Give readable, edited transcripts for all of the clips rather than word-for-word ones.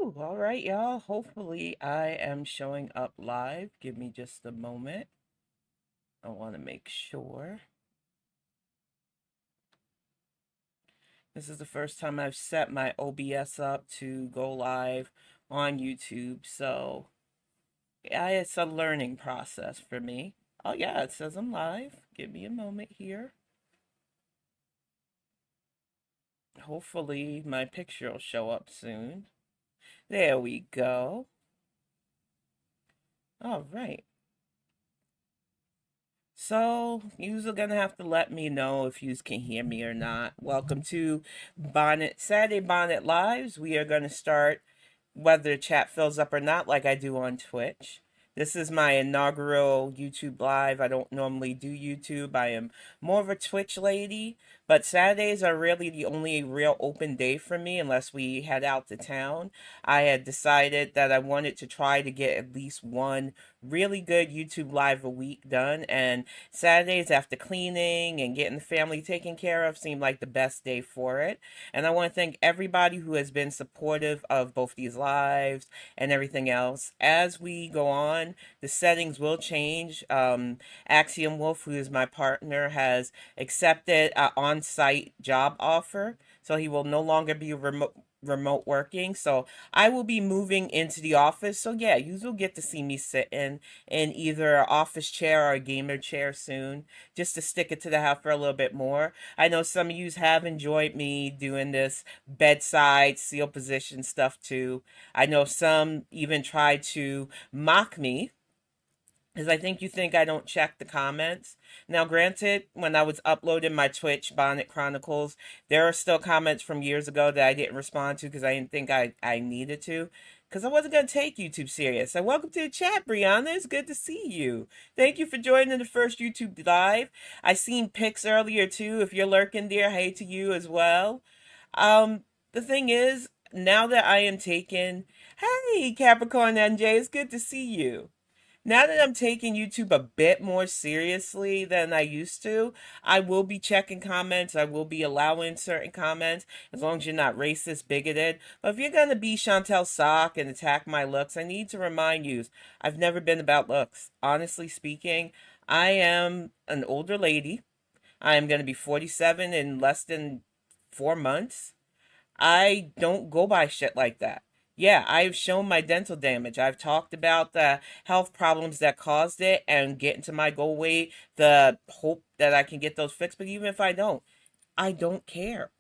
Whew, all right, y'all. Hopefully, I am showing up live. Give me just a moment. I want to make sure. This is the first time I've set my OBS up to go live on YouTube, so yeah, it's a learning process for me. Oh, yeah, it says I'm live. Give me a moment here. Hopefully, my picture will show up soon. There we go. All right. So, you're gonna have to let me know if you can hear me or not. Welcome to Bonnet Saturday Bonnet Lives. We are gonna start whether the chat fills up or not, like I do on Twitch. This is my inaugural YouTube live. I don't normally do YouTube. I am more of a Twitch lady, but Saturdays are really the only real open day for me unless we head out to town. I had decided that I wanted to try to get at least one really good YouTube live a week done, and Saturdays after cleaning and getting the family taken care of seemed like the best day for it. And I want to thank everybody who has been supportive of both these lives and everything else. As we go on, the settings will change. Axiom Wolf, who is my partner, has accepted an on-site job offer, so he will no longer be remote working. So I will be moving into the office. So yeah, you will get to see me sitting in either an office chair or a gamer chair soon, just to stick it to the house for a little bit more. I know some of you have enjoyed me doing this bedside seal position stuff too. I know some even tried to mock me, because I think you think I don't check the comments. Now, granted, when I was uploading my Twitch Bonnet Chronicles, there are still comments from years ago that I didn't respond to because I didn't think I needed to, because I wasn't going to take YouTube serious. So welcome to the chat, Brianna. It's good to see you. Thank you for joining the first YouTube Live. I seen pics earlier, too. If you're lurking there, hey to you as well. The thing is, now that I am taking... Hey, Capricorn NJ, it's good to see you. Now that I'm taking YouTube a bit more seriously than I used to, I will be checking comments. I will be allowing certain comments as long as you're not racist, bigoted. But if you're going to be Chantal Sock and attack my looks, I need to remind you, I've never been about looks. Honestly speaking, I am an older lady. I am going to be 47 in less than 4 months. I don't go by shit like that. Yeah, I've shown my dental damage. I've talked about the health problems that caused it and getting to my goal weight, the hope that I can get those fixed. But even if I don't care.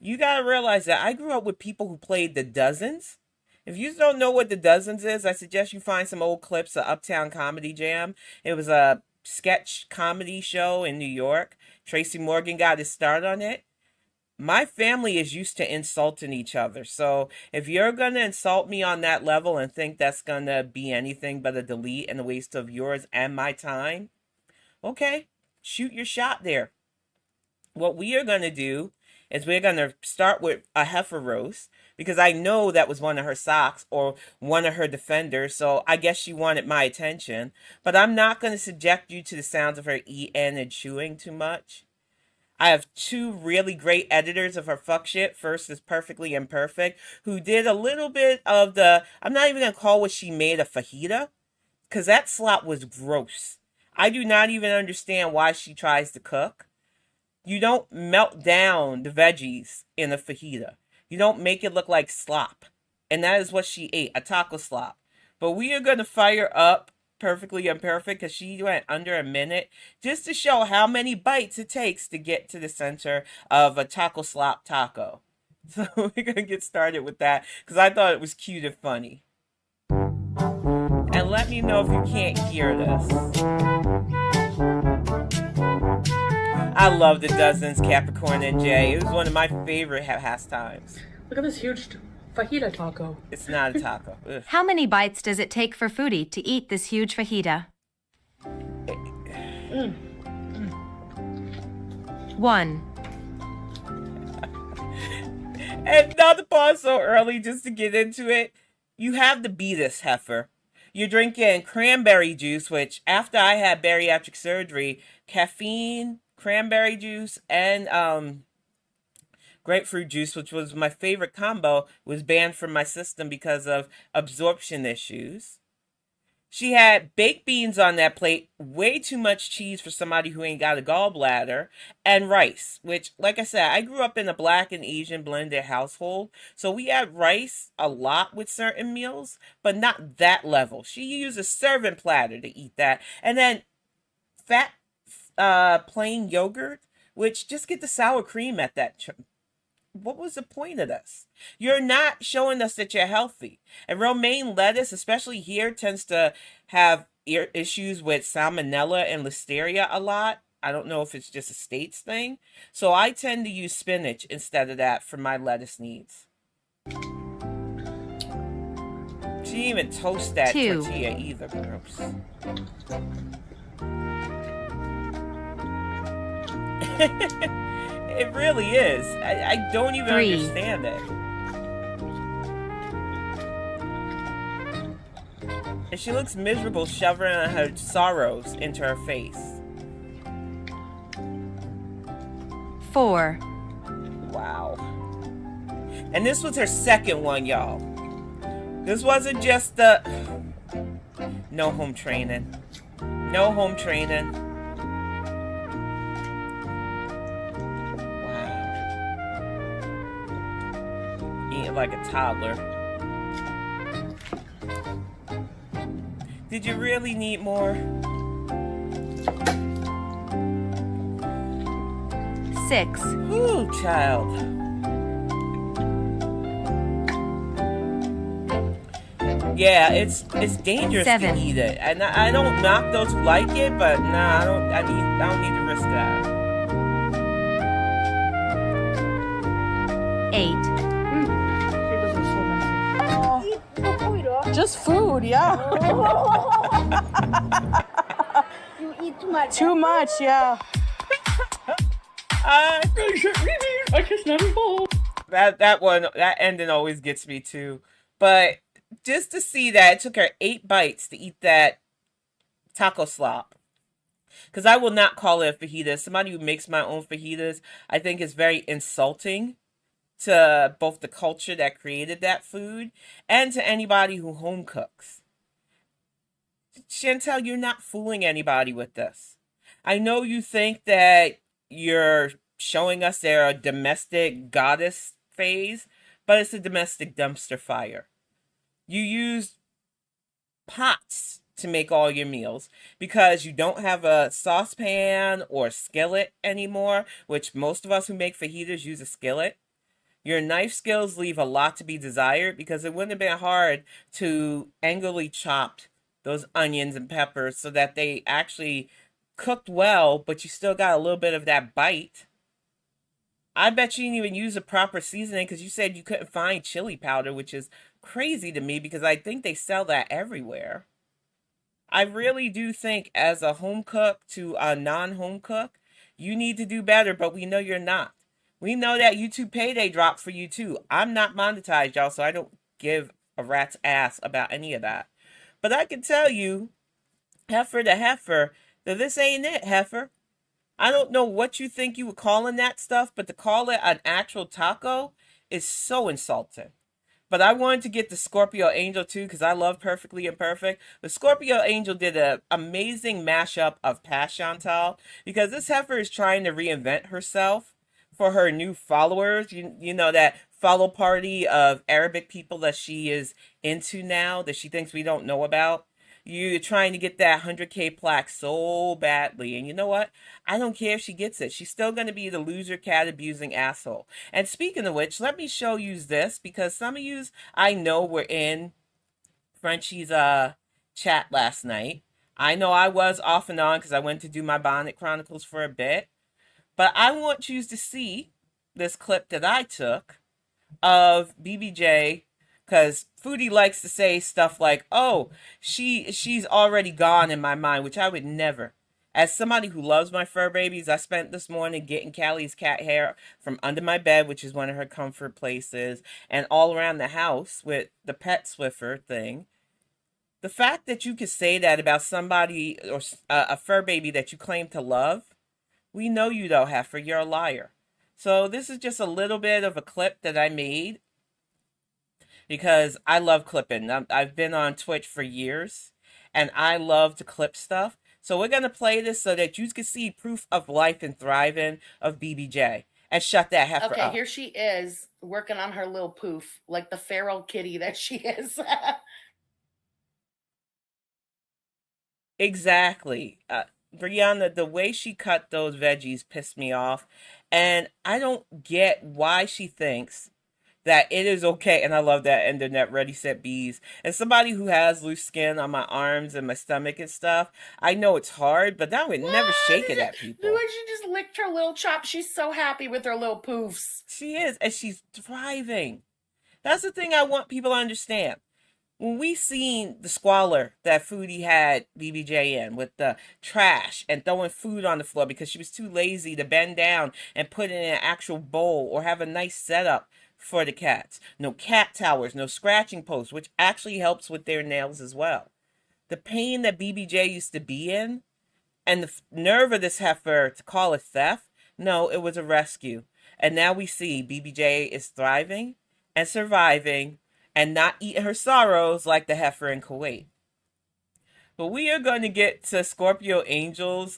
You gotta realize that I grew up with people who played the dozens. If you don't know what the dozens is, I suggest you find some old clips of Uptown Comedy Jam. It was a sketch comedy show in New York. Tracy Morgan got his start on it. My family is used to insulting each other. So if you're going to insult me on that level and think that's going to be anything but a delete and a waste of yours and my time, okay, shoot your shot there. What we are going to do is we're going to start with a Heffa roast, because I know that was one of her socks or one of her defenders, so I guess she wanted my attention. But I'm not going to subject you to the sounds of her eating and chewing too much. I have two really great editors of her fuck shit. First is Perfectly Imperfect, who did a little bit of the, I'm not even going to call what she made a fajita, because that slop was gross. I do not even understand why she tries to cook. You don't melt down the veggies in a fajita. You don't make it look like slop. And that is what she ate, a taco slop. But we are going to fire up Perfectly Imperfect, because she went under a minute, just to show how many bites it takes to get to the center of a taco slop taco. So we're going to get started with that, because I thought it was cute and funny. And let me know if you can't hear this. I love the dozens, Capricorn and Jay. It was one of my favorite pastimes. Look at this huge fajita taco. It's not a taco. Ugh. How many bites does it take for Foodie to eat this huge fajita? 1. And not to pause so early, just to get into it, you have to be this heifer. You're drinking cranberry juice, which after I had bariatric surgery, caffeine, cranberry juice, and grapefruit juice, which was my favorite combo, was banned from my system because of absorption issues. She had baked beans on that plate, way too much cheese for somebody who ain't got a gallbladder, and rice, which, like I said, I grew up in a Black and Asian blended household, so we had rice a lot with certain meals, but not that level. She used a serving platter to eat that, and then fat, plain yogurt, which just get the sour cream at that. What was the point of this? You're not showing us that you're healthy. And romaine lettuce, especially here, tends to have issues with salmonella and listeria a lot. I don't know if it's just a states thing. So I tend to use spinach instead of that for my lettuce needs. She didn't even toast that 2. tortilla either, gross. It really is. I don't even 3. understand it. And she looks miserable shoving her sorrows into her face. 4. Wow. And this was her second one, y'all. This wasn't just the... No home training. No home training. Like a toddler. Did you really need more? 6. Ooh, child. Yeah, it's dangerous 7. to eat it, and I don't knock those who like it, but nah, I don't need to risk that. 8. Just food, yeah. You eat too much. Too much, yeah. I just not involved. that ending always gets me too. But just to see that it took her 8 bites to eat that taco slop. Because I will not call it a fajita. Somebody who makes my own fajitas, I think is very insulting to both the culture that created that food and to anybody who home cooks. Chantal, you're not fooling anybody with this. I know you think that you're showing us their domestic goddess phase, but it's a domestic dumpster fire. You use pots to make all your meals because you don't have a saucepan or skillet anymore, which most of us who make fajitas use a skillet. Your knife skills leave a lot to be desired because it wouldn't have been hard to angularly chop those onions and peppers so that they actually cooked well, but you still got a little bit of that bite. I bet you didn't even use a proper seasoning because you said you couldn't find chili powder, which is crazy to me because I think they sell that everywhere. I really do think as a home cook to a non-home cook, you need to do better, but we know you're not. We know that YouTube payday dropped for you too. I'm not monetized, y'all, so I don't give a rat's ass about any of that. But I can tell you, heifer to heifer, that this ain't it, heifer. I don't know what you think you were calling that stuff, but to call it an actual taco is so insulting. But I wanted to get the Scorpio Angel too because I love Perfectly Imperfect. The Scorpio Angel did an amazing mashup of past Chantal because this heifer is trying to reinvent herself for her new followers. You know, that follow party of Arabic people that she is into now that she thinks we don't know about. You're trying to get that 100K plaque so badly. And you know what? I don't care if she gets it. She's still going to be the loser, cat abusing asshole. And speaking of which, let me show you this because some of yous I know were in Frenchie's chat last night. I know I was off and on because I went to do my Bonnet Chronicles for a bit. But I want you to see this clip that I took of BBJ because Foodie likes to say stuff like, oh, she's already gone in my mind, which I would never. As somebody who loves my fur babies, I spent this morning getting Callie's cat hair from under my bed, which is one of her comfort places, and all around the house with the pet Swiffer thing. The fact that you could say that about somebody or a fur baby that you claim to love, we know you though, heifer. You're a liar. So this is just a little bit of a clip that I made because I love clipping. I've been on Twitch for years and I love to clip stuff. So we're going to play this so that you can see proof of life and thriving of BBJ. And shut that heifer up. Okay, here she is working on her little poof, like the feral kitty that she is. Exactly. Brianna, the way she cut those veggies pissed me off. And I don't get why she thinks that it is okay. And I love that internet ready, set, bees. And somebody who has loose skin on my arms and my stomach and stuff, I know it's hard, but I would never shake it at people. The way she just licked her little chop. She's so happy with her little poofs. She is, and she's thriving. That's the thing I want people to understand. When we seen the squalor that Foodie had BBJ in with the trash and throwing food on the floor because she was too lazy to bend down and put it in an actual bowl or have a nice setup for the cats. No cat towers, no scratching posts, which actually helps with their nails as well. The pain that BBJ used to be in and the nerve of this heifer to call it theft, no, it was a rescue. And now we see BBJ is thriving and surviving and not eating her sorrows like the heifer in Kuwait. But we are going to get to Scorpio Angel's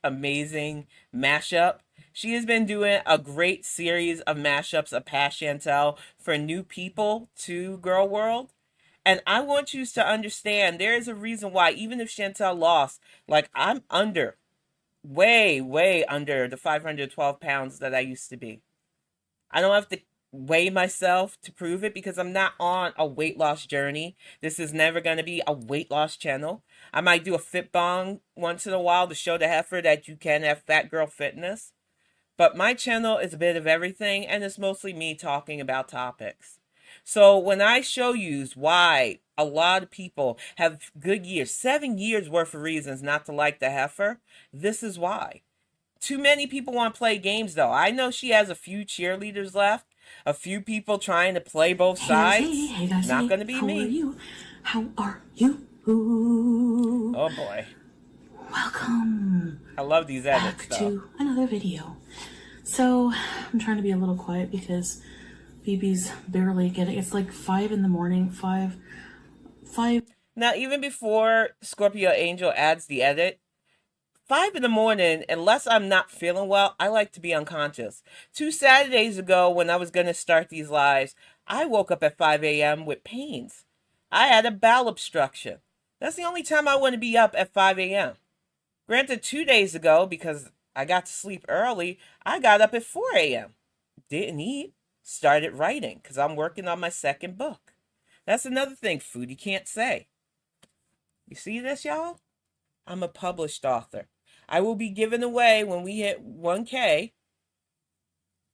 amazing mashup. She has been doing a great series of mashups of past Chantal for new people to Girl World. And I want you to understand there is a reason why, even if Chantal lost, like I'm under, way under the 512 pounds that I used to be. I don't have to weigh myself to prove it because I'm not on a weight loss journey. This is never going to be a weight loss channel. I might do a fit bong once in a while to show the heifer that you can have fat girl fitness. But my channel is a bit of everything and it's mostly me talking about topics. So when I show you why a lot of people have good years, 7 years worth of reasons not to like the heifer, this is why. Too many people want to play games though. I know she has a few cheerleaders left. A few people trying to play both sides. Hey guys, not going to be me. How are you? Oh boy. Welcome. I love these edits back to another video. So I'm trying to be a little quiet because Phoebe's barely getting. It's like 5 in the morning. 5. Now even before Scorpio Angel adds the edit, 5 in the morning, unless I'm not feeling well, I like to be unconscious. 2 Saturdays ago, when I was going to start these lives, I woke up at 5 a.m. with pains. I had a bowel obstruction. That's the only time I want to be up at 5 a.m. Granted, 2 days ago, because I got to sleep early, I got up at 4 a.m. Didn't eat, started writing, because I'm working on my second book. That's another thing Foodie can't say. You see this, y'all? I'm a published author. I will be giving away, when we hit 1K,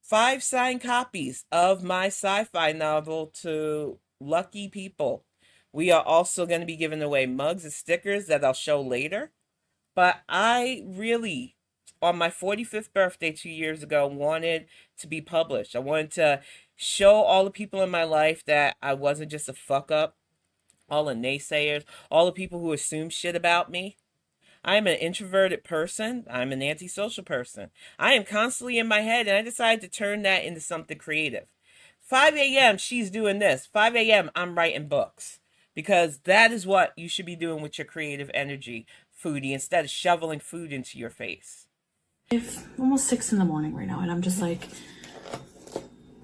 5 signed copies of my sci-fi novel to lucky people. We are also going to be giving away mugs and stickers that I'll show later. But I really, on my 45th birthday 2 years ago, wanted to be published. I wanted to show all the people in my life that I wasn't just a fuck up. All the naysayers, all the people who assume shit about me. I am an introverted person. I'm an antisocial person. I am constantly in my head, and I decided to turn that into something creative. 5 a.m., she's doing this. 5 a.m., I'm writing books. Because that is what you should be doing with your creative energy, Foodie, instead of shoveling food into your face. It's almost 6 in the morning right now, and I'm just like...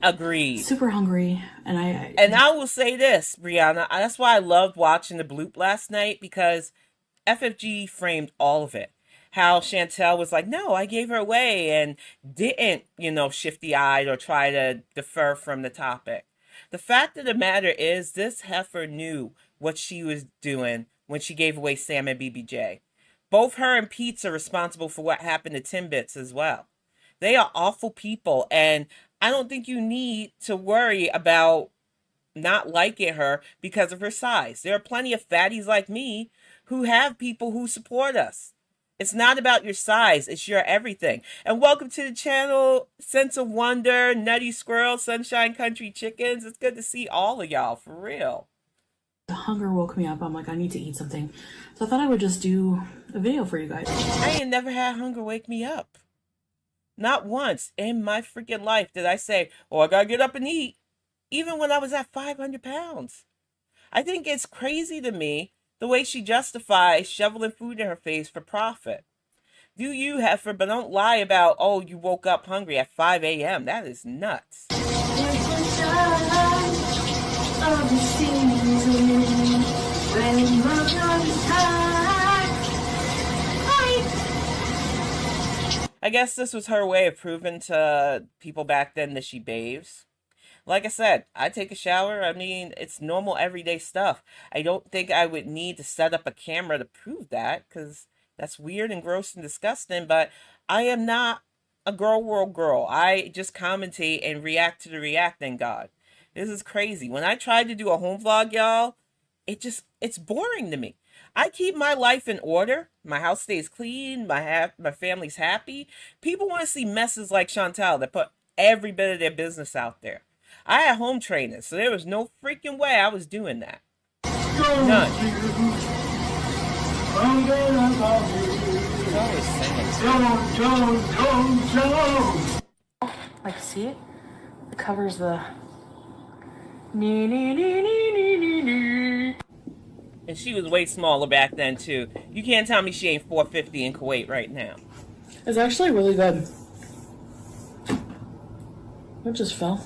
Agreed. Super hungry, and And I will say this, Brianna, that's why I loved watching the bloop last night, because FFG framed all of it. How Chantal was like, no, I gave her away, and didn't, shifty-eyed or try to defer from the topic. The fact of the matter is, this heifer knew what she was doing when she gave away Sam and BBJ. Both her and Pete's are responsible for what happened to Timbits as well. They are awful people, and I don't think you need to worry about not liking her because of her size. There are plenty of fatties like me who have people who support us. It's not about your size, it's your everything. And welcome to the channel, Sense of Wonder, Nutty Squirrel, Sunshine Country Chickens. It's good to see all of y'all, for real. The hunger woke me up. I'm like, I need to eat something. So I thought I would just do a video for you guys. I ain't never had hunger wake me up. Not once in my freaking life did I say, oh, I gotta get up and eat, even when I was at 500 pounds. I think it's crazy to me the way she justifies shoveling food in her face for profit. Do you, Heffa, but don't lie about, oh, you woke up hungry at 5 a.m. That is nuts. I guess this was her way of proving to people back then that she bathes. Like I said, I take a shower. I mean, it's normal everyday stuff. I don't think I would need to set up a camera to prove that, because that's weird and gross and disgusting, but I am not a girl world girl. I just commentate and react to the reacting god. This is crazy. When I tried to do a home vlog, y'all, it's boring to me. I keep my life in order. My house stays clean. My family's happy. People want to see messes like Chantal that put every bit of their business out there. I had home training, so there was no freaking way I was doing that. None. Like, see it? It covers the... And she was way smaller back then, too. You can't tell me she ain't 450 in Kuwait right now. It's actually really good. It just fell.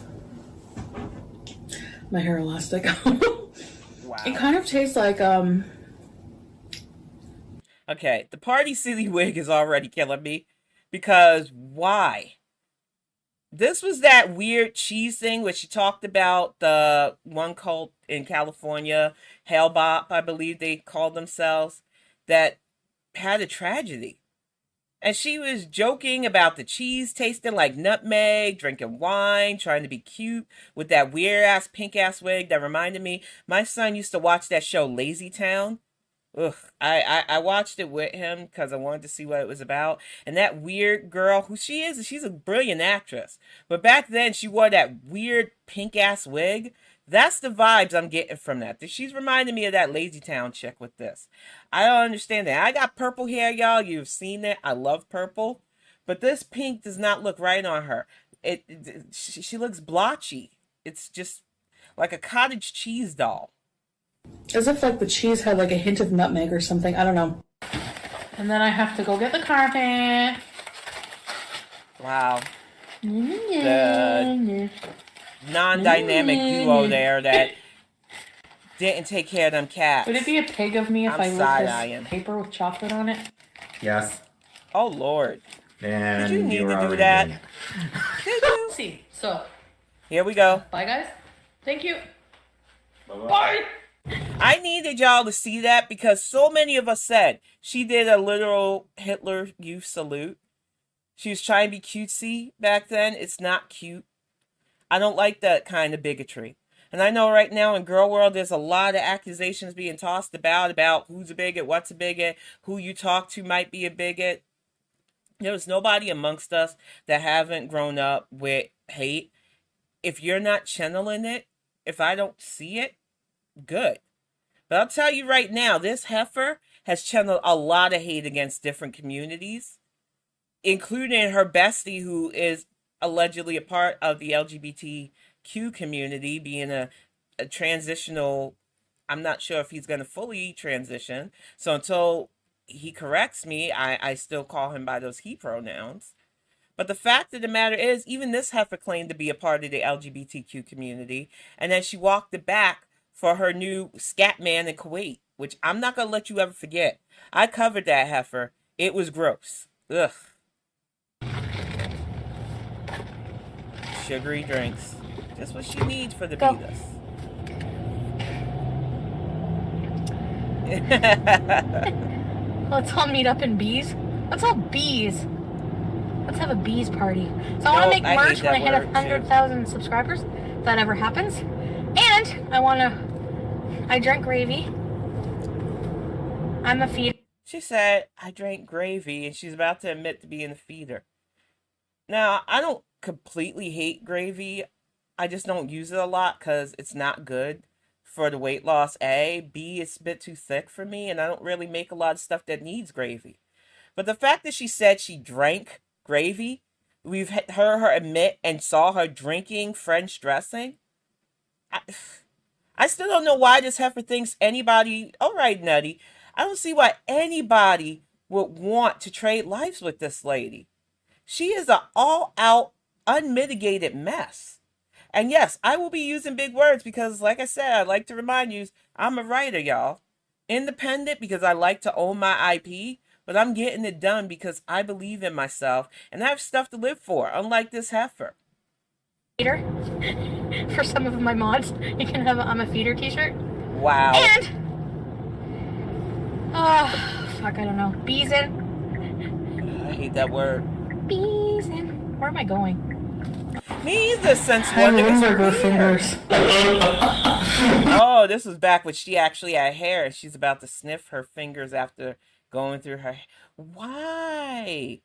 My hair elastic. Wow. It kind of tastes like, Okay, the Party City wig is already killing me. Because why? This was that weird cheese thing where she talked about the one cult in California, Hellbop, I believe they called themselves, that had a tragedy. And she was joking about the cheese tasting like nutmeg, drinking wine, trying to be cute with that weird-ass, pink-ass wig that reminded me. My son used to watch that show, Lazy Town. Ugh, I watched it with him because I wanted to see what it was about. And that weird girl, who she is, she's a brilliant actress. But back then, she wore that weird pink-ass wig. That's the vibes I'm getting from that. She's reminding me of that Lazy Town chick with this. I don't understand that. I got purple hair, y'all. You've seen it. I love purple. But this pink does not look right on her. She looks blotchy. It's just like a cottage cheese doll. as if like the cheese had like a hint of nutmeg or something. I don't know. And then I have to go get the carpet. Wow. The non-dynamic duo there that didn't take care of them cats. Would it be a pig of me if I side-eyeing. lit this paper with chocolate on it? Yes. Oh, Lord. And Did you need were to do already that? doing it. Did you? Let's see. So, Here we go. bye guys. Thank you. Bye-bye. I needed y'all to see that because so many of us said she did a literal Hitler Youth salute. She was trying to be cutesy back then. It's not cute. I don't like that kind of bigotry. And I know right now in girl world, there's a lot of accusations being tossed about who's a bigot, what's a bigot, who you talk to might be a bigot. There's nobody amongst us that haven't grown up with hate. If you're not channeling it, if I don't see it, good. But I'll tell you right now, this heifer has channeled a lot of hate against different communities, including her bestie, who is allegedly a part of the LGBTQ community, being a transitional. I'm not sure if he's going to fully transition. So until he corrects me, I still call him by those he pronouns. But the fact of the matter is, even this heifer claimed to be a part of the LGBTQ community, and then she walked it back for her new scat man in Kuwait, which I'm not going to let you ever forget. I covered that heifer. It was gross. Ugh. Sugary drinks. Just what she needs for the Go. beaters. Let's all meet up in bees. Let's all bees. Let's have a bees party. So I want to make I merch hate when I that hit word, too. 100,000 subscribers. If that ever happens. And I drank gravy. I'm a feeder. She said, I drank gravy, and she's about to admit to being a feeder. Now, I don't completely hate gravy. I just don't use it a lot because it's not good for the weight loss. A. B, it's a bit too thick for me, and I don't really make a lot of stuff that needs gravy. But the fact that she said she drank gravy, we've heard her admit and saw her drinking French dressing. I still don't know why this heifer thinks anybody, all right, Nutty, I don't see why anybody would want to trade lives with this lady. She is an all-out, unmitigated mess. And yes, I will be using big words because, like I said, I like to remind you, I'm a writer, y'all. Independent because I like to own my IP, but I'm getting it done because I believe in myself and I have stuff to live for, unlike this heifer. Feeder for some of my mods. You can have a I'm a feeder t-shirt. Wow. And fuck, I don't know. Bees in. I hate that word. Bees in. Where am I going? Me either, since I Wonder was remember her weird. fingers. Oh, this was back when she actually had hair and she's about to sniff her fingers after going through her. Why?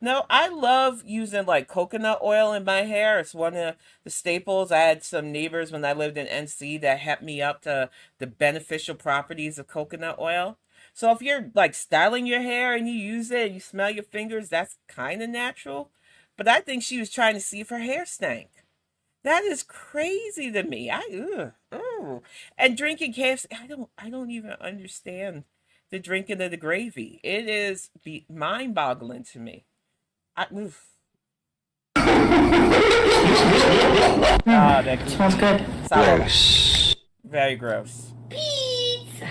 No, I love using like coconut oil in my hair. It's one of the staples. I had some neighbors when I lived in NC that helped me up to the beneficial properties of coconut oil. So if you're like styling your hair and you use it and you smell your fingers, that's kind of natural. But I think she was trying to see if her hair stank. That is crazy to me. And drinking KFC, I don't even understand the drinking of the gravy. It is mind-boggling to me. That Smells good. gross. Very gross. Bees.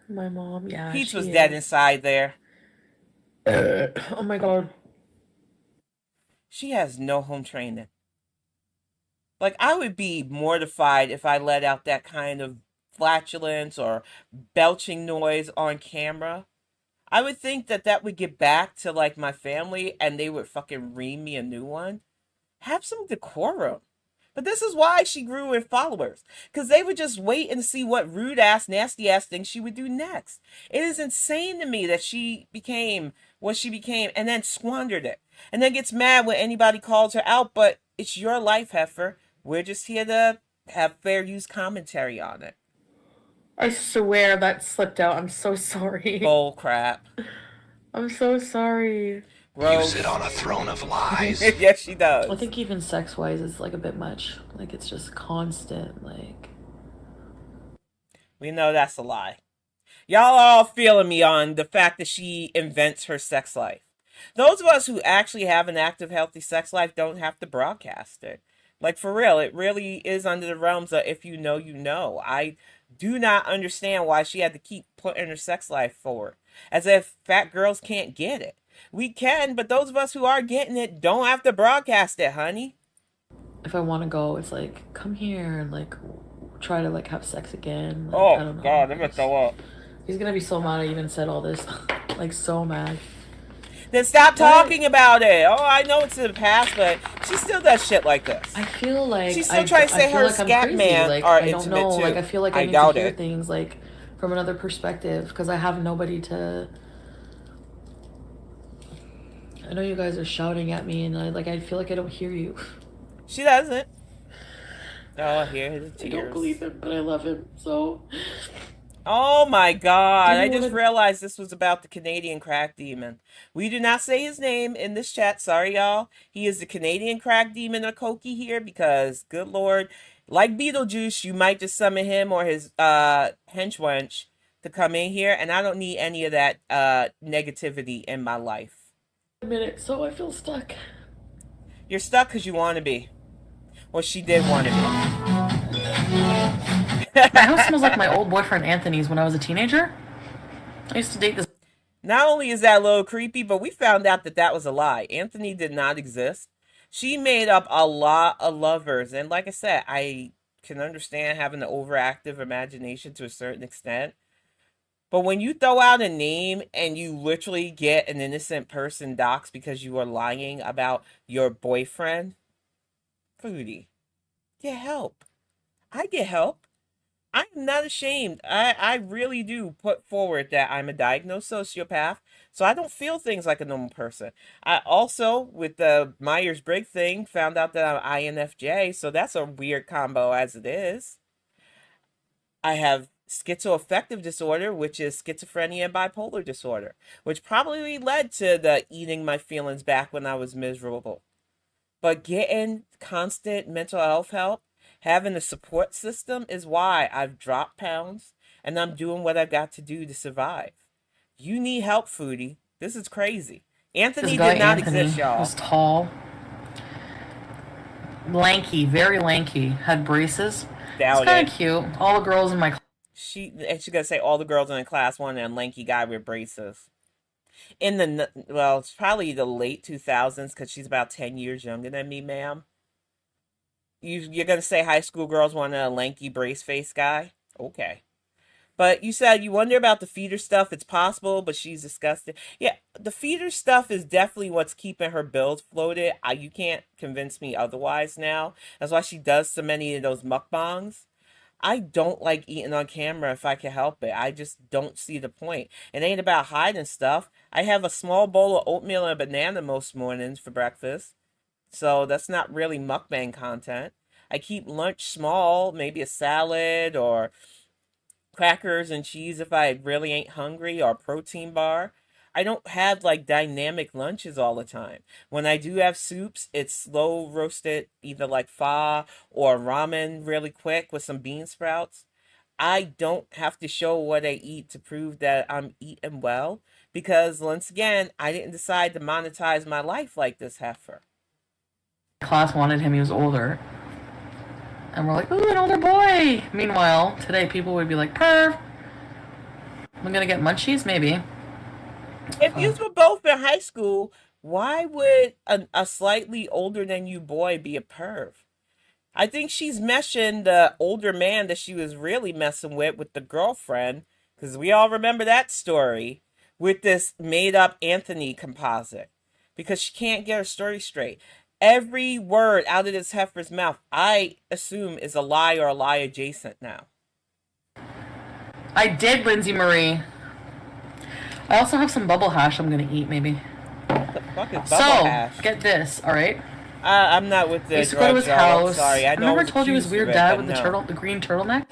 My mom, yeah. Peach she was is. dead inside there. Oh my god. She has no home training. Like, I would be mortified if I let out that kind of flatulence or belching noise on camera. I would think that that would get back to, like, my family and they would fucking ream me a new one. Have some decorum. But this is why she grew in followers. Because they would just wait and see what rude-ass, nasty-ass thing she would do next. It is insane to me that she became what she became and then squandered it. And then gets mad when anybody calls her out. But it's your life, heifer. We're just here to have fair use commentary on it. I swear that slipped out. I'm so sorry. Bull crap. I'm so sorry. Gross. You sit on a throne of lies. Yes, she does. I think even sex-wise, it's like a bit much. Like, it's just constant, like... We know that's a lie. Y'all all feeling me on the fact that she invents her sex life. Those of us who actually have an active, healthy sex life don't have to broadcast it. Like, for real, it really is under the realms of if you know, you know. I do not understand why she had to keep putting her sex life forward. As if fat girls can't get it. We can, but those of us who are getting it don't have to broadcast it, honey. If I want to go, it's like, come here and, like, try to, like, have sex again. Like, Oh, I don't know. God, I'm gonna throw up. He's gonna be so mad I even said all this. Like, so mad. Then stop talking about it. Oh, I know it's in the past, but she still does shit like this. I feel like... She's still trying to say her scat man like, are I don't intimate know. too. Like, I feel like I need doubt to hear it. things, like, from another perspective. Because I have nobody to... I know you guys are shouting at me, and I feel like I don't hear you. She doesn't. Oh, I hear the tears. I don't believe him, but I love him, so... Oh my God, Do you I just wanna- realized this was about the Canadian crack demon. We do not say his name in this chat, sorry y'all. He is the Canadian crack demon or Koki here because, good Lord, like Beetlejuice, you might just summon him or his henchwench to come in here, and I don't need any of that negativity in my life. A minute, so I feel stuck. You're stuck because you want to be. Well, she did want to be. My house smells like my old boyfriend Anthony's when I was a teenager. I used to date this... Not only is that a little creepy, but we found out that that was a lie. Anthony did not exist. She made up a lot of lovers. And like I said, I can understand having an overactive imagination to a certain extent. But when you throw out a name and you literally get an innocent person doxxed because you are lying about your boyfriend, Foodie, get help. I get help. I'm not ashamed. I really do put forward that I'm a diagnosed sociopath, so I don't feel things like a normal person. I also, with the Myers-Briggs thing, found out that I'm INFJ, so that's a weird combo as it is. I have schizoaffective disorder, which is schizophrenia and bipolar disorder, which probably led to the eating my feelings back when I was miserable. But getting constant mental health help, having a support system is why I've dropped pounds and I'm doing what I've got to do to survive. You need help, foodie. This is crazy. Anthony This guy did not Anthony exist, y'all. was tall, lanky, very lanky, had braces. Doubt It's kind it. of cute. All the girls in my class. She's gonna say all the girls in the class wanted a lanky guy with braces. In the well, it's probably the late 2000s because she's about 10 years younger than me, ma'am. You're gonna say high school girls wanted a lanky brace face guy? Okay. But you said you wonder about the feeder stuff. It's possible, but she's disgusted. Yeah, the feeder stuff is definitely what's keeping her bills floated. You can't convince me otherwise now. That's why she does so many of those mukbangs. I don't like eating on camera if I can help it. I just don't see the point. It ain't about hiding stuff. I have a small bowl of oatmeal and a banana most mornings for breakfast. So that's not really mukbang content. I keep lunch small, maybe a salad or crackers and cheese if I really ain't hungry, or a protein bar. I don't have like dynamic lunches all the time. When I do have soups, it's slow roasted, either like pho or ramen really quick with some bean sprouts. I don't have to show what I eat to prove that I'm eating well, because once again, I didn't decide to monetize my life like this heifer. Class wanted him, he was older. And we're like, ooh, an older boy. Meanwhile, today people would be like, perv. I'm gonna get munchies, maybe. If you were both in high school, why would a slightly older than you boy be a perv? I think she's meshing the older man that she was really messing with the girlfriend, because we all remember that story, with this made-up Anthony composite, because she can't get her story straight. Every word out of this heifer's mouth, I assume, is a lie or a lie adjacent now. I did, Lindsay Marie. I also have some bubble hash I'm gonna eat, maybe. What the fuck is bubble hash? Get this, alright? I'm not with the I used to go to his drugs, y'all. house. Sorry, I know remember I was told you his accused weird of it, dad but with no. the green turtleneck?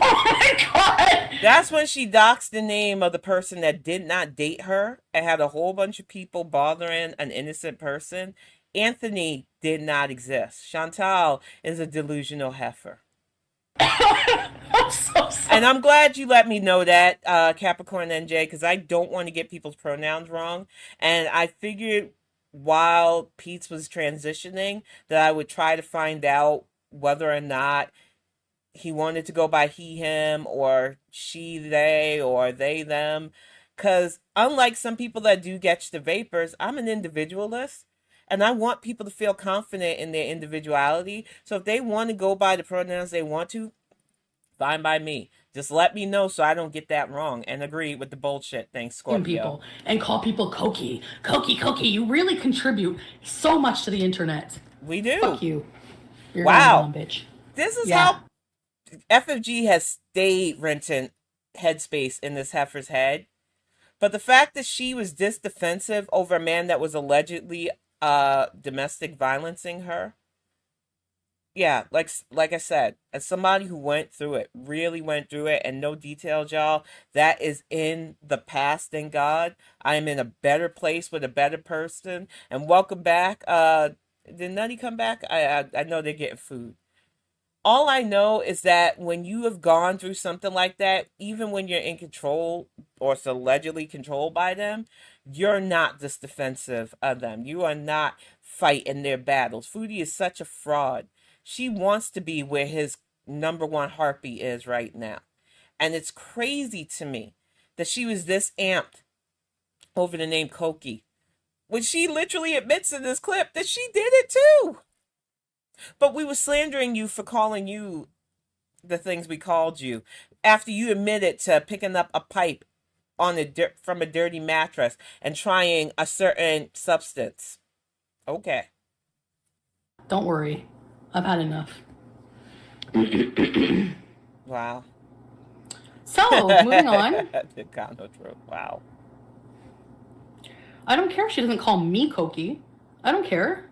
Oh my god! That's when she doxed the name of the person that did not date her and had a whole bunch of people bothering an innocent person. Anthony did not exist. Chantal is a delusional heifer. I'm so sorry. And I'm glad you let me know that, Capricorn NJ, because I don't want to get people's pronouns wrong. And I figured while Pete's was transitioning that I would try to find out whether or not he wanted to go by he, him, or she, they, or they, them. Because unlike some people that do get the vapors, I'm an individualist. And I want people to feel confident in their individuality. So if they want to go by the pronouns they want to, fine by me. Just let me know so I don't get that wrong and agree with the bullshit. Thanks, Scorpio. People and call people Koki. Koki. You really contribute so much to the internet. We do. Fuck you. You're Wow. a mom, bitch. This is Yeah. how FFG has stayed renting headspace in this heifer's head. But the fact that she was this defensive over a man that was allegedly domestic violencing her. Yeah, like I said, as somebody who went through it, really went through it, and no details, y'all, that is in the past, thank God. I am in a better place with a better person. And welcome back. Did Nutty come back? I know they're getting food. All I know is that when you have gone through something like that, even when you're in control or it's allegedly controlled by them, you're not this defensive of them. You are not fighting their battles. Foodie is such a fraud. She wants to be where his number one harpy is right now. And it's crazy to me that she was this amped over the name Koki, when she literally admits in this clip that she did it too. But we were slandering you for calling you the things we called you after you admitted to picking up a pipe on from a dirty mattress and trying a certain substance. Okay. Don't worry. I've had enough. Wow. So, moving on. Wow. I don't care if she doesn't call me Koki. I don't care.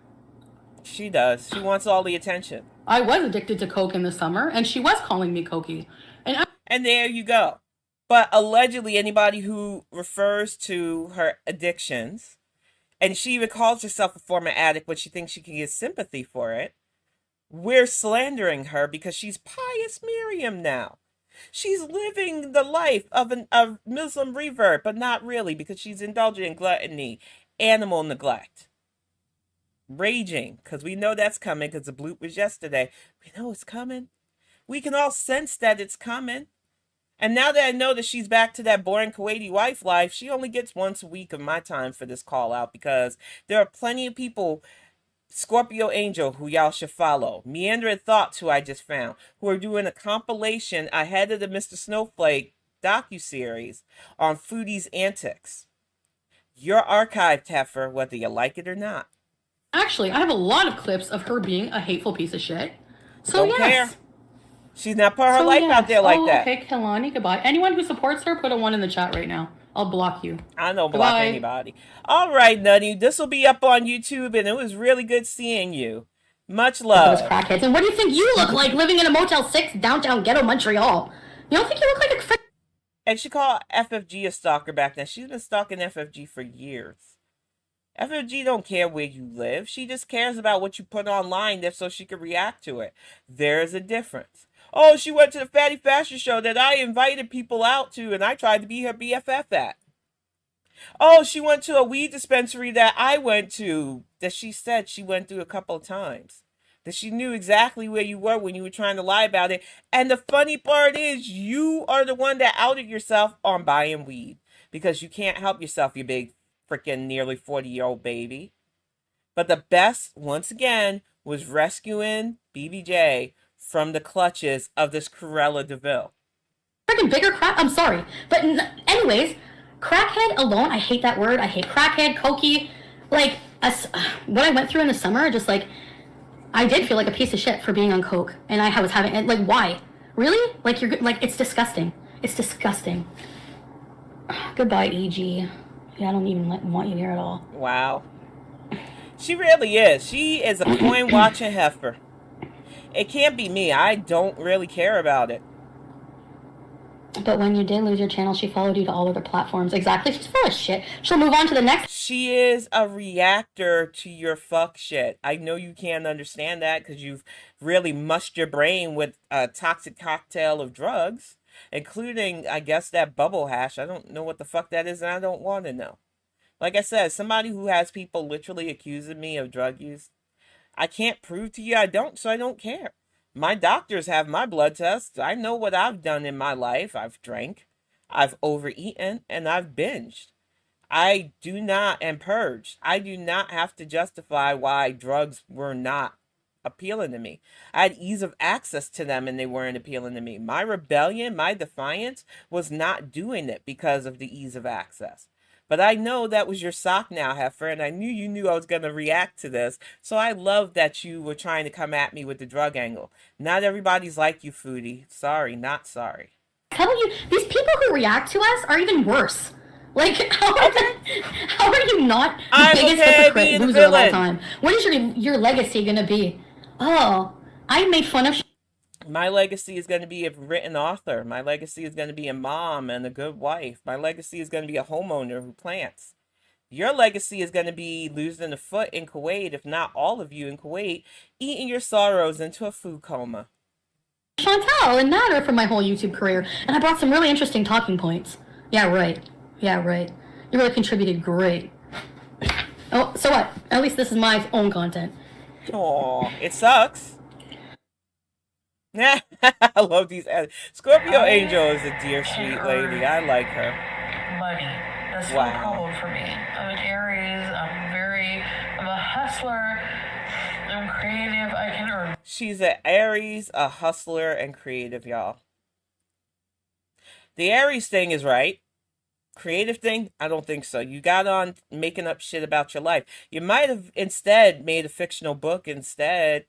She does. She wants all the attention. I was addicted to Coke in the summer, and she was calling me Cokey. And there you go. But allegedly, anybody who refers to her addictions, and she even calls herself a former addict when she thinks she can get sympathy for it, we're slandering her because she's pious Miriam now. She's living the life of a Muslim revert, but not really, because she's indulging in gluttony, animal neglect, raging, because we know that's coming, because the bloop was yesterday. We know it's coming. We can all sense that it's coming. And now that I know that she's back to that boring Kuwaiti wife life, she only gets once a week of my time for this call out, because there are plenty of people, Scorpio Angel, who y'all should follow, Meandering Thoughts, who I just found, who are doing a compilation ahead of the Mr. Snowflake docuseries on foodies' antics. You're archived, Heffa, whether you like it or not. Actually, I have a lot of clips of her being a hateful piece of shit. So Don't care. She's not put her life out there like that. Okay, Kalani, goodbye. Anyone who supports her, put a 1 in the chat right now. I'll block you. I don't block anybody. All right, Nutty. This will be up on YouTube, and it was really good seeing you. Much love. Those crackheads. And what do you think you look like living in a Motel 6 downtown ghetto Montreal? You don't think you look like a And she called FFG a stalker back then. She's been stalking FFG for years. FFG don't care where you live. She just cares about what you put online there so she can react to it. There's a difference. Oh, she went to the Fatty Fashion Show that I invited people out to, and I tried to be her BFF at. Oh, she went to a weed dispensary that I went to, that she said she went through a couple of times. That she knew exactly where you were when you were trying to lie about it. And the funny part is, you are the one that outed yourself on buying weed. Because you can't help yourself, you big freaking nearly 40-year-old baby. But the best, once again, was rescuing BBJ from the clutches of this Cruella DeVille. freaking bigger crack? I'm sorry. But anyways, crackhead alone, I hate that word. I hate crackhead, cokey. Like, what I went through in the summer, just like, I did feel like a piece of shit for being on coke. And I was having, like, why? Really? Like, it's disgusting. It's disgusting. Goodbye, EG. Yeah, I don't even want you here at all. Wow. She really is. She is a coin-watching heifer. It can't be me. I don't really care about it. But when you did lose your channel, she followed you to all other platforms. Exactly. She's full of shit. She'll move on to the next. She is a reactor to your fuck shit. I know you can't understand that because you've really mushed your brain with a toxic cocktail of drugs, including, I guess, that bubble hash. I don't know what the fuck that is, and I don't want to know. Like I said, somebody who has people literally accusing me of drug use, I can't prove to you I don't, so I don't care. My doctors have my blood tests. I know what I've done in my life. I've drank, I've overeaten, and I've binged. I do not, and purged. I do not have to justify why drugs were not appealing to me. I had ease of access to them and they weren't appealing to me. My rebellion, my defiance was not doing it because of the ease of access. But I know that was your sock now, Heffa, and I knew you knew I was going to react to this. So I love that you were trying to come at me with the drug angle. Not everybody's like you, Foodie. Sorry, not sorry. Tell you, these people who react to us are even worse. Like, how are you not the biggest hypocrite loser of all time? What is your legacy going to be? Oh, I made fun of... My legacy is going to be a written author. My legacy is going to be a mom and a good wife. My legacy is going to be a homeowner who plants. Your legacy is going to be losing a foot in Kuwait, if not all of you in Kuwait, eating your sorrows into a food coma. Chantal and Nader for my whole YouTube career, and I brought some really interesting talking points. Yeah, right. Yeah, right. You really contributed great. Oh, so what? At least this is my own content. Aw, it sucks. I love these. Scorpio Angel is a dear, sweet lady. I like her. Money. That's so cold for me. I'm an Aries. I'm a hustler. I'm creative. I can earn. She's an Aries, a hustler, and creative, y'all. The Aries thing is right. Creative thing, I don't think so. You got on making up shit about your life. You might have instead made a fictional book instead.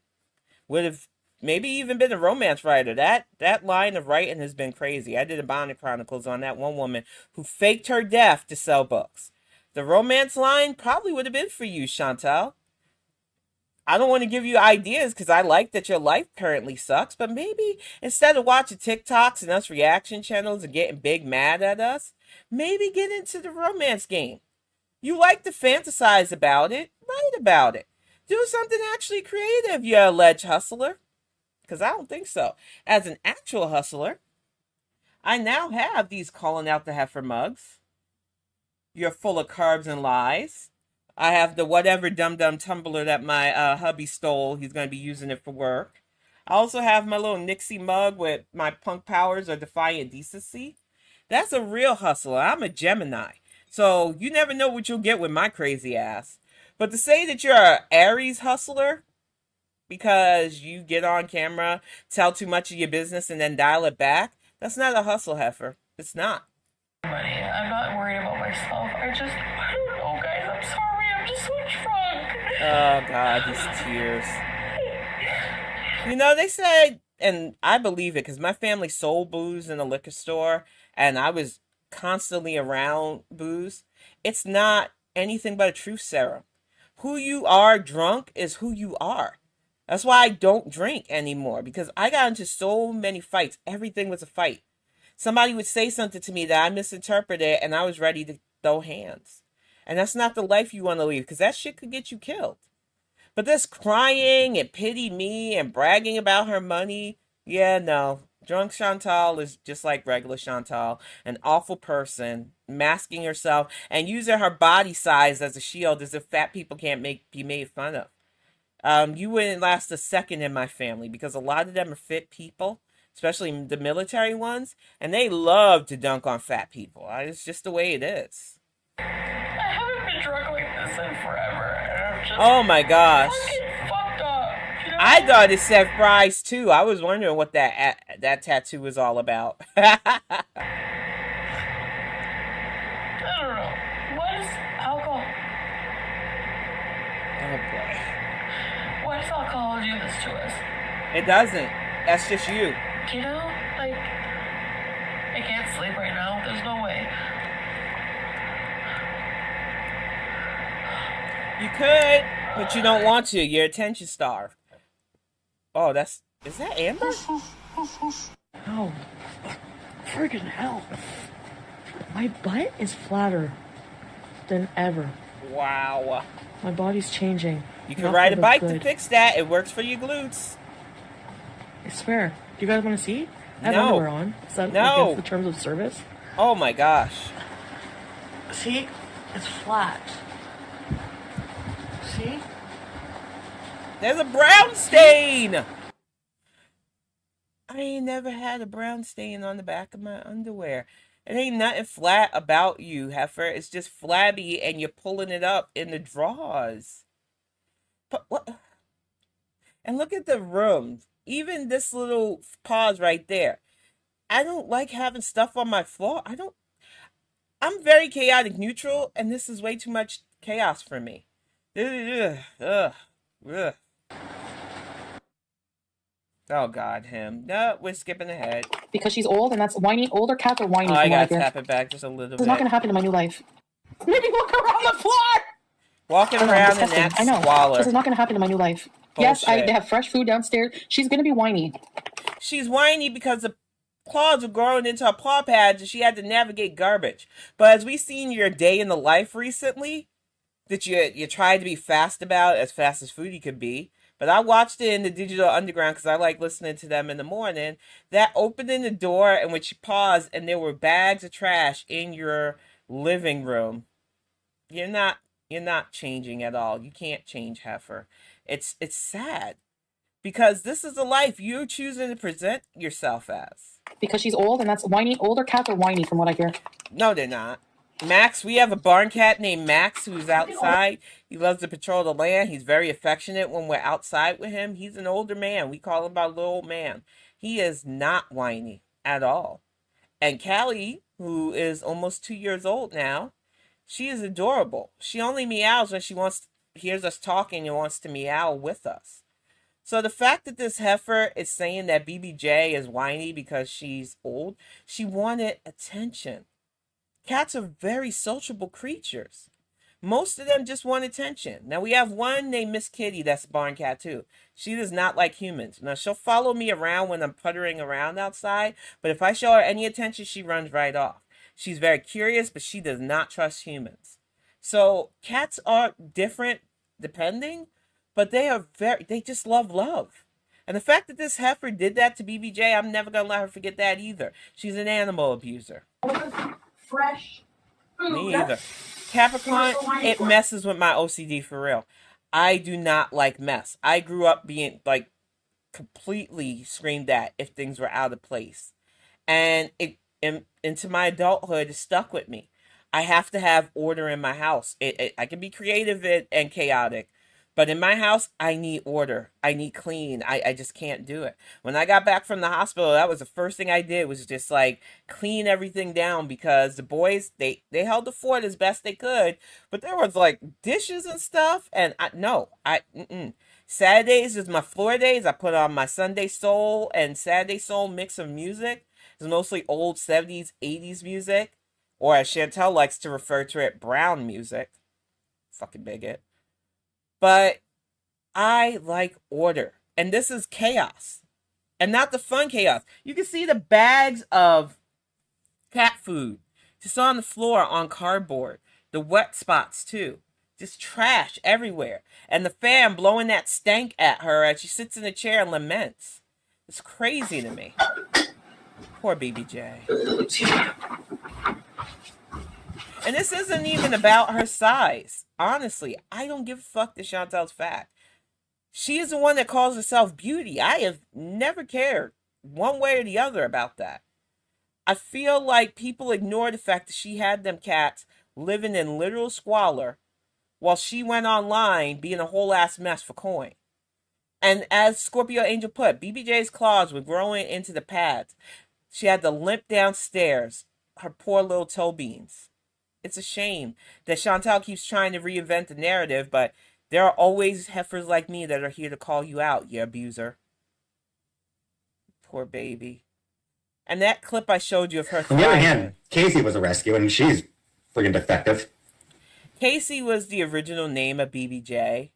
Would have maybe even been a romance writer. That line of writing has been crazy. I did a Bonnet Chronicles on that one woman who faked her death to sell books. The romance line probably would have been for you, Chantal. I don't want to give you ideas because I like that your life currently sucks, but maybe instead of watching TikToks and us reaction channels and getting big mad at us, maybe get into the romance game. You like to fantasize about it, write about it. Do something actually creative, you alleged hustler. Because I don't think so. As an actual hustler, I now have these calling out the heifer mugs. You're full of carbs and lies. I have the whatever dum-dum tumbler that my hubby stole. He's going to be using it for work. I also have my little Nixie mug with my punk powers or defiant decency. That's a real hustler. I'm a Gemini. So you never know what you'll get with my crazy ass. But to say that you're an Aries hustler because you get on camera, tell too much of your business, and then dial it back, that's not a hustle, heifer. It's not. Money. I'm not worried about myself. I don't know, guys. I'm sorry. I'm just so drunk. Oh, God, these tears. You know, they said, and I believe it, because my family sold booze in a liquor store, and I was constantly around booze. It's not anything but a truth serum. Who you are drunk is who you are. That's why I don't drink anymore, because I got into so many fights. Everything was a fight. Somebody would say something to me that I misinterpreted, and I was ready to throw hands. And that's not the life you want to lead, because that shit could get you killed. But this crying and pity me and bragging about her money, yeah, no. Drunk Chantal is just like regular Chantal, an awful person, masking herself and using her body size as a shield as if fat people can't be made fun of. You wouldn't last a second in my family because a lot of them are fit people, especially the military ones, and they love to dunk on fat people. It's just the way it is. I haven't been drunk like this in forever, and I'm just Oh my gosh. fucking fucked up. You know? I thought it said fries too. I was wondering what that tattoo was all about. I don't know. What is alcohol? Oh boy. Why does alcohol do this to us? It doesn't. That's just you. You know, like, I can't sleep right now. There's no way. You could, but you don't want to. You're attention starved. Oh, is that Amber? Oh, friggin' hell. My butt is flatter than ever. Wow. My body's changing. You can Not ride a for the bike to good. fix that. It works for your glutes. I swear. Do you guys want to see? I have No. underwear on. Is that No. against the terms of service? Oh my gosh. See? It's flat. See? There's a brown stain! I ain't never had a brown stain on the back of my underwear. It ain't nothing flat about you, heifer. It's just flabby and you're pulling it up in the drawers. But what? And look at the room. Even this little pause right there. I don't like having stuff on my floor. I'm very chaotic neutral, and this is way too much chaos for me. Ugh. Ugh. Oh God, him. No, we're skipping ahead. Because she's old, and that's whiny. Older cats are whiny. Oh, I from what gotta hear. tap it back just a little This is not bit. going to happen in my new life. Maybe look around the floor. Walking I know, around in disgusting. that I know. squalor. This is not going to happen in my new life. Yes, Bullshit. they have fresh food downstairs. She's going to be whiny. She's whiny because the claws were growing into her paw pads and she had to navigate garbage. But as we seen your day in the life recently, that you tried to be fast about, as fast as Foodie could be. But I watched it in the Digital Underground because I like listening to them in the morning. That opening the door and when she paused and there were bags of trash in your living room. You're not changing at all. You can't change, heifer. It's sad. Because this is the life you're choosing to present yourself as. Because she's old, and that's whiny. Older cats are whiny, from what I hear. No, they're not. Max, we have a barn cat named Max who's outside. He loves to patrol the land. He's very affectionate when we're outside with him. He's an older man. We call him our little old man. He is not whiny at all. And Callie, who is almost 2 years old now, she is adorable. She only meows when she hears us talking and wants to meow with us. So the fact that this heifer is saying that BBJ is whiny because she's old, she wanted attention. Cats are very sociable creatures. Most of them just want attention. Now we have one named Miss Kitty that's a barn cat too. She does not like humans. Now she'll follow me around when I'm puttering around outside, but if I show her any attention, she runs right off. She's very curious, but she does not trust humans. So cats are different depending, but they just love. And the fact that this heifer did that to BBJ, I'm never going to let her forget that either. She's an animal abuser. Fresh food. Me either. Capricorn, it messes with my OCD for real. I do not like mess. I grew up being like completely screamed at if things were out of place. And into my adulthood, it stuck with me. I have to have order in my house. I can be creative and chaotic, but in my house, I need order. I need clean. I just can't do it. When I got back from the hospital, that was the first thing I did, was just like clean everything down, because the boys, they held the fort as best they could, but there was like dishes and stuff, and Saturdays is my floor days. I put on my Sunday Soul and Saturday Soul mix of music. It's mostly old 70s, 80s music, or as Chantal likes to refer to it, brown music. Fucking bigot. But I like order. And this is chaos. And not the fun chaos. You can see the bags of cat food just on the floor on cardboard. The wet spots too. Just trash everywhere. And the fan blowing that stank at her as she sits in a chair and laments. It's crazy to me. Poor BBJ. And this isn't even about her size. Honestly, I don't give a fuck that Chantal's fat. She is the one that calls herself beauty. I have never cared one way or the other about that. I feel like people ignore the fact that she had them cats living in literal squalor while she went online being a whole ass mess for coin. And as Scorpio Angel put, BBJ's claws were growing into the pads. She had to limp downstairs, her poor little toe beans. It's a shame that Chantal keeps trying to reinvent the narrative, but there are always heifers like me that are here to call you out, you abuser. Poor baby. And that clip I showed you of her On the other thriving. hand, Casey was a rescue, and she's friggin' defective. Casey was the original name of BBJ.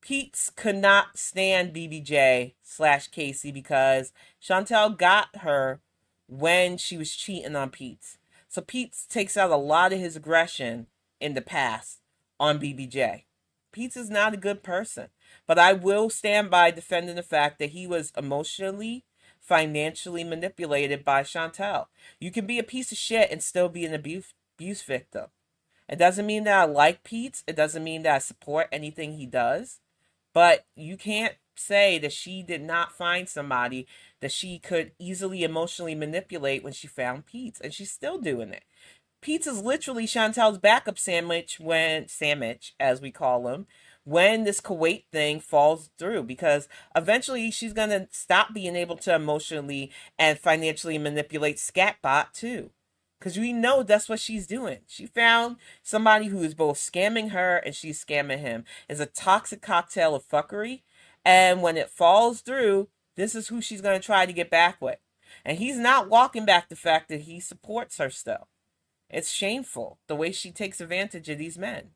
Pete's could not stand BBJ/Casey because Chantal got her when she was cheating on Pete's. So Pete takes out a lot of his aggression in the past on BBJ. Pete is not a good person, but I will stand by defending the fact that he was emotionally, financially manipulated by Chantal. You can be a piece of shit and still be an abuse victim. It doesn't mean that I like Pete. It doesn't mean that I support anything he does. But you can't say that she did not find somebody that she could easily emotionally manipulate when she found Pete. And she's still doing it. Pete is literally Chantal's backup sandwich, as we call him, when this Kuwait thing falls through. Because eventually she's going to stop being able to emotionally and financially manipulate Scatbot too. Because we know that's what she's doing. She found somebody who is both scamming her and she's scamming him. It's a toxic cocktail of fuckery. And when it falls through, this is who she's going to try to get back with. And he's not walking back the fact that he supports her still. It's shameful the way she takes advantage of these men.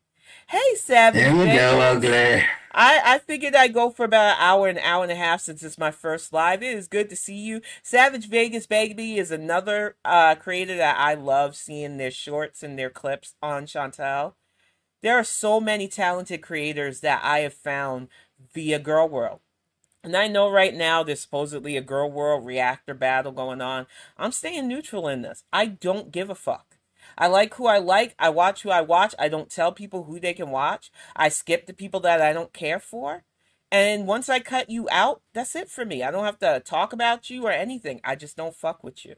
Hey, Savage. There you go, ugly. I figured I'd go for about an hour and a half since it's my first live. It is good to see you. Savage Vegas Baby is another creator that I love seeing their shorts and their clips on Chantal. There are so many talented creators that I have found via Girl World. And I know right now there's supposedly a Girl World reactor battle going on. I'm staying neutral in this. I don't give a fuck. I like who I like. I watch who I watch. I don't tell people who they can watch. I skip the people that I don't care for. And once I cut you out, that's it for me. I don't have to talk about you or anything. I just don't fuck with you.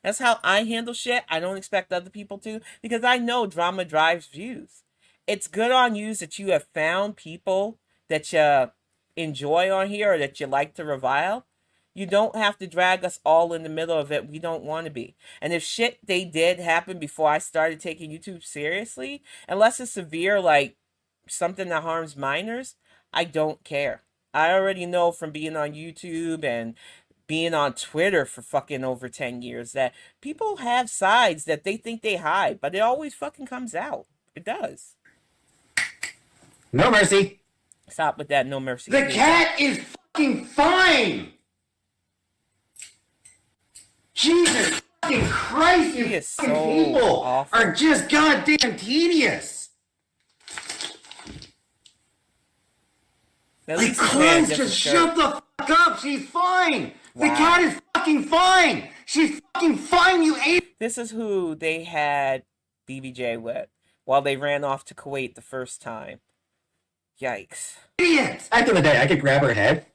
That's how I handle shit. I don't expect other people to, because I know drama drives views. It's good on you that you have found people that you enjoy on here or that you like to revile. You don't have to drag us all in the middle of it. We don't want to be. And if shit they did happen before I started taking YouTube seriously, unless it's severe, like something that harms minors, I don't care. I already know from being on YouTube and being on Twitter for fucking over 10 years that people have sides that they think they hide, but it always fucking comes out. It does. No mercy. Stop with that no mercy. The cat is fucking fine. Jesus fucking Christ, you He is fucking so people awful. are just goddamn tedious. At Like, least he's wearing a clowns, different just shirt. shut the fuck up. She's fine. The Wow. cat is fucking fine. She's fucking fine, you idiot. This is who they had BBJ with while they ran off to Kuwait the first time. Yikes. Back in the day, I could grab her head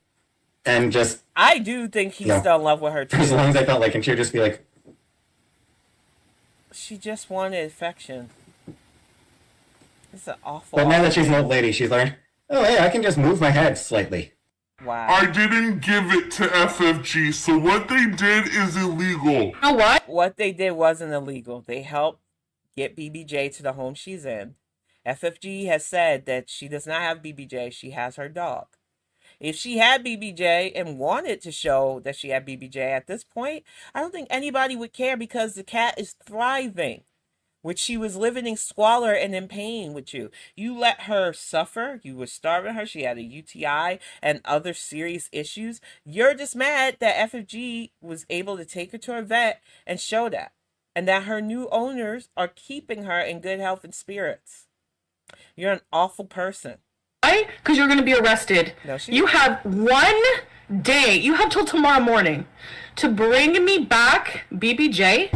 and just, I do think he's Yeah. still in love with her as too. long as I felt like, and she would just be like, She just wanted affection. It's an awful. but now that she's an old lady, she's learned, oh, hey, I can just move my head slightly. Wow. I didn't give it to FFG, so what they did is illegal. You know what? What they did wasn't illegal. They helped get BBJ to the home she's in. FFG has said that she does not have BBJ. She has her dog. If she had BBJ and wanted to show that she had BBJ at this point, I don't think anybody would care because the cat is thriving. Which she was living in squalor and in pain with you. You let her suffer. You were starving her. She had a UTI and other serious issues. You're just mad that FFG was able to take her to a vet and show that. And that her new owners are keeping her in good health and spirits. You're an awful person. Why? Because you're going to be arrested. No, she- You have 1 day. You have till tomorrow morning to bring me back BBJ.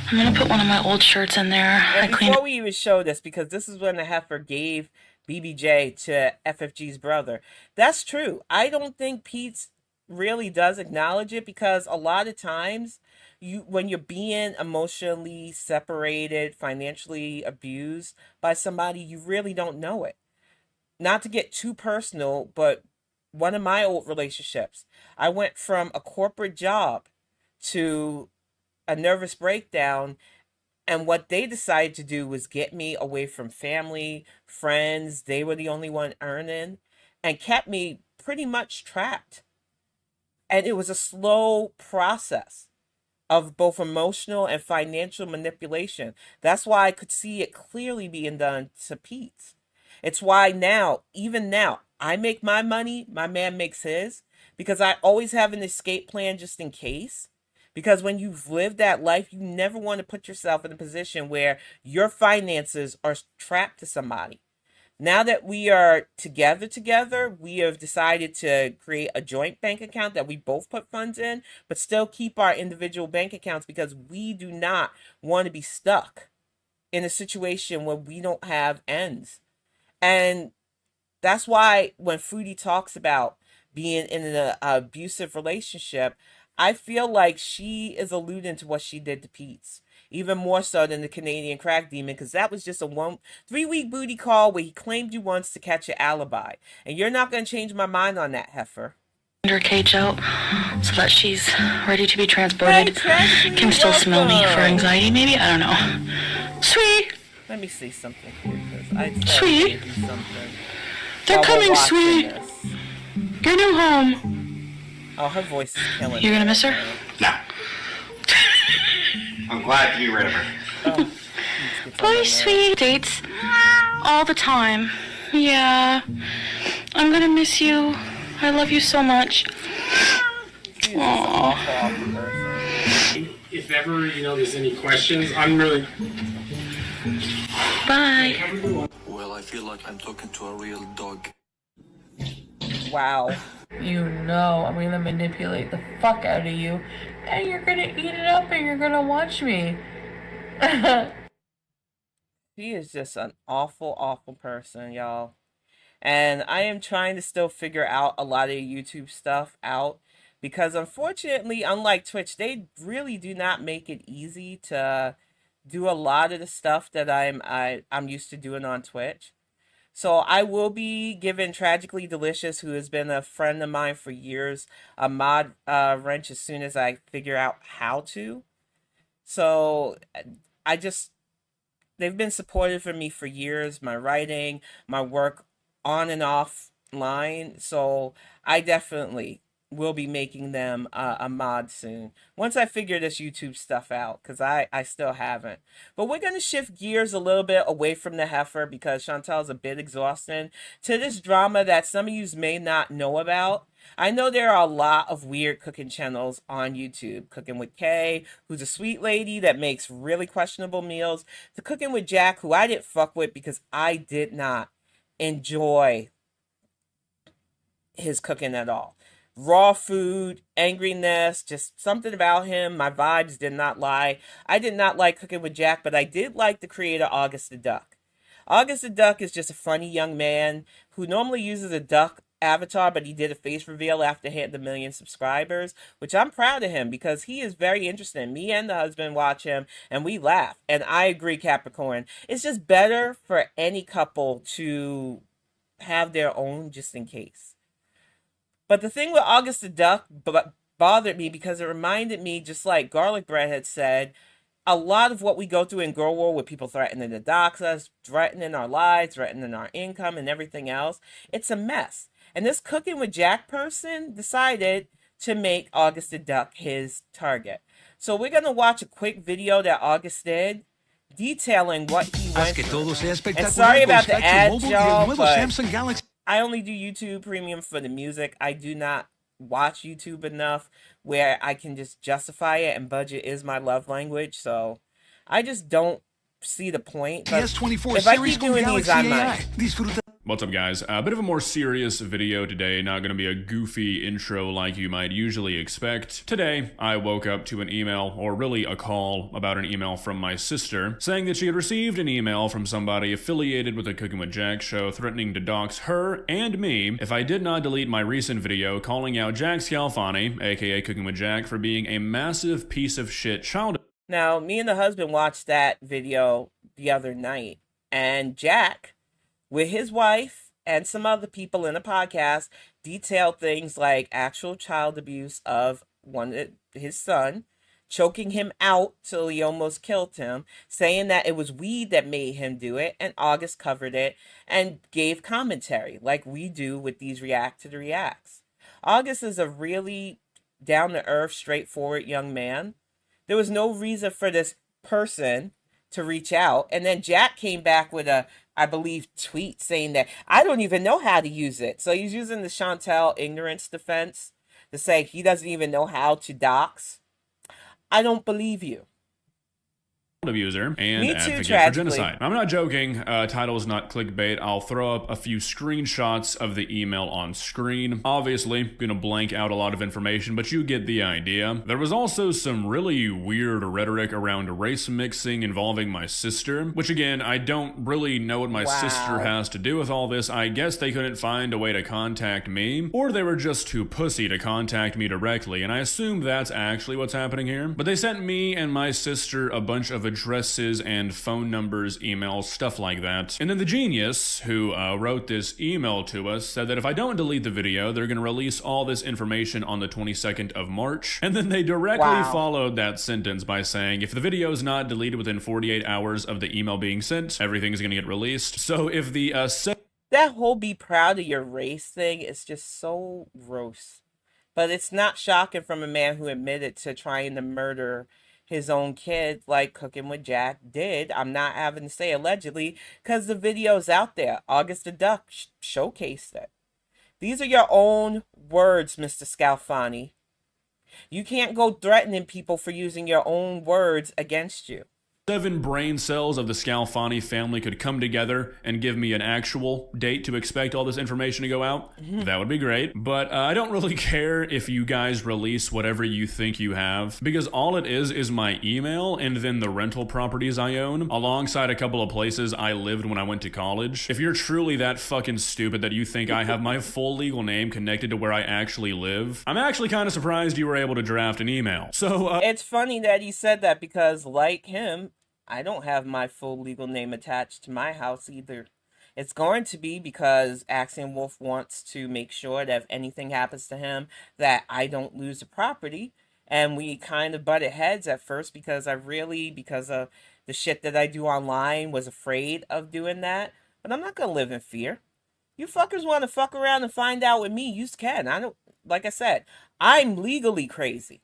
I'm gonna put one of my old shirts in there. And before we even show this, because this is when the heifer gave BBJ to FFG's brother. That's true. I don't think Pete really does acknowledge it because a lot of times when you're being emotionally separated, financially abused by somebody, you really don't know it. Not to get too personal, but one of my old relationships, I went from a corporate job to a nervous breakdown, and what they decided to do was get me away from family, friends. They were the only one earning and kept me pretty much trapped. And it was a slow process of both emotional and financial manipulation. That's why I could see it clearly being done to Pete. It's why now, even now, I make my money, my man makes his, because I always have an escape plan just in case. Because when you've lived that life, you never want to put yourself in a position where your finances are trapped to somebody. Now that we are together, we have decided to create a joint bank account that we both put funds in, but still keep our individual bank accounts because we do not want to be stuck in a situation where we don't have ends. And that's why when Foodie talks about being in an abusive relationship, I feel like she is alluding to what she did to Pete's. Even more so than the Canadian crack demon, because that was just a 3-week booty call where he claimed you once to catch your alibi. And you're not going to change my mind on that, heifer. Her cage out so that she's ready to be transported. Can still smell me for anxiety, maybe? I don't know. Sweet! Let me see something here, because I Sweet. gave you something. They're while we're coming, watching sweet! this. Your new home. Oh, her voice is killing You're me. gonna miss her? No. I'm glad to be rid of her. Oh, let's get Bye, some sweet. Dates. All the time. Yeah. I'm gonna miss you. I love you so much. She's just an awful person. If ever, there's any questions, I'm really... Bye. Well, I feel like I'm talking to a real dog. Wow. You know I'm gonna manipulate the fuck out of you, and you're gonna eat it up, and you're gonna watch me. She is just an awful, awful person, y'all. And I am trying to still figure out a lot of YouTube stuff out. Because unfortunately, unlike Twitch, they really do not make it easy to do a lot of the stuff that I'm used to doing on Twitch. So I will be giving Tragically Delicious, who has been a friend of mine for years, a mod wrench as soon as I figure out how to. So they've been supportive for me for years, my writing, my work on and off line. So I definitely will be making them a mod soon. Once I figure this YouTube stuff out, because I still haven't. But we're going to shift gears a little bit away from the heifer because Chantal's a bit exhausting, to this drama that some of you may not know about. I know there are a lot of weird cooking channels on YouTube. Cooking with Kay, who's a sweet lady that makes really questionable meals, to Cooking with Jack, who I didn't fuck with because I did not enjoy his cooking at all. Raw food, angriness, just something about him. My vibes did not lie. I did not like Cooking with Jack, but I did like the creator, August the Duck. August the Duck is just a funny young man who normally uses a duck avatar, but he did a face reveal after hitting the 1 million subscribers, which I'm proud of him because he is very interesting. Me and the husband watch him and we laugh. And I agree, Capricorn. It's just better for any couple to have their own just in case. But the thing with August the Duck bothered me because it reminded me, just like Garlic Bread had said, a lot of what we go through in Girl World with people threatening to dox us, threatening our lives, threatening our income and everything else. It's a mess. And this Cooking with Jack person decided to make August the Duck his target. So we're going to watch a quick video that August did detailing what he went through. And sorry about the ad, y'all, but I only do YouTube Premium for the music. I do not watch YouTube enough where I can just justify it, and budget is my love language, so I just don't see the point. But if I keep doing these, I might. What's up, guys? A bit of a more serious video today, not going to be a goofy intro like you might usually expect. Today, I woke up to an email, or really a call, about an email from my sister, saying that she had received an email from somebody affiliated with the Cooking with Jack show threatening to dox her and me if I did not delete my recent video calling out Jack Scalfani, aka Cooking with Jack, for being a massive piece of shit child. Now, me and the husband watched that video the other night, and Jack, with his wife and some other people in a podcast, detailed things like actual child abuse of his son, choking him out till he almost killed him, saying that it was weed that made him do it, and August covered it and gave commentary like we do with these React to the Reacts. August is a really down-to-earth, straightforward young man. There was no reason for this person to reach out, and then Jack came back with a, I believe, tweet saying that I don't even know how to use it. So he's using the Chantal ignorance defense to say he doesn't even know how to dox. I don't believe you. Abuser and Me too, advocate tragically. for genocide. I'm not joking. Title is not clickbait. I'll throw up a few screenshots of the email on screen. Obviously, gonna blank out a lot of information, but you get the idea. There was also some really weird rhetoric around race mixing involving my sister, which again, I don't really know what my sister has to do with all this. I guess they couldn't find a way to contact me, or they were just too pussy to contact me directly, and I assume that's actually what's happening here. But they sent me and my sister a bunch of addresses and phone numbers, emails, stuff like that. And then the genius who wrote this email to us said that if I don't delete the video, they're going to release all this information on the 22nd of March. And then they directly followed that sentence by saying, if the video is not deleted within 48 hours of the email being sent, everything's going to get released. So if the that whole be proud of your race thing is just so gross. But it's not shocking from a man who admitted to trying to murder his own kid like Cooking with Jack did. I'm not having to say allegedly because the video's out there. August the Duck showcased it. These are your own words, Mr. Scalfani. You can't go threatening people for using your own words against you. 7 brain cells of the Scalfani family could come together and give me an actual date to expect all this information to go out, that would be great. But I don't really care if you guys release whatever you think you have, because all it is my email and then the rental properties I own, alongside a couple of places I lived when I went to college. If you're truly that fucking stupid that you think I have my full legal name connected to where I actually live, I'm actually kind of surprised you were able to draft an email. So, it's funny that he said that because, like him, I don't have my full legal name attached to my house either. It's going to be because Axiom Wolf wants to make sure that if anything happens to him, that I don't lose the property. And we kind of butted heads at first because because of the shit that I do online, was afraid of doing that. But I'm not going to live in fear. You fuckers want to fuck around and find out with me, you can. like I said, I'm legally crazy.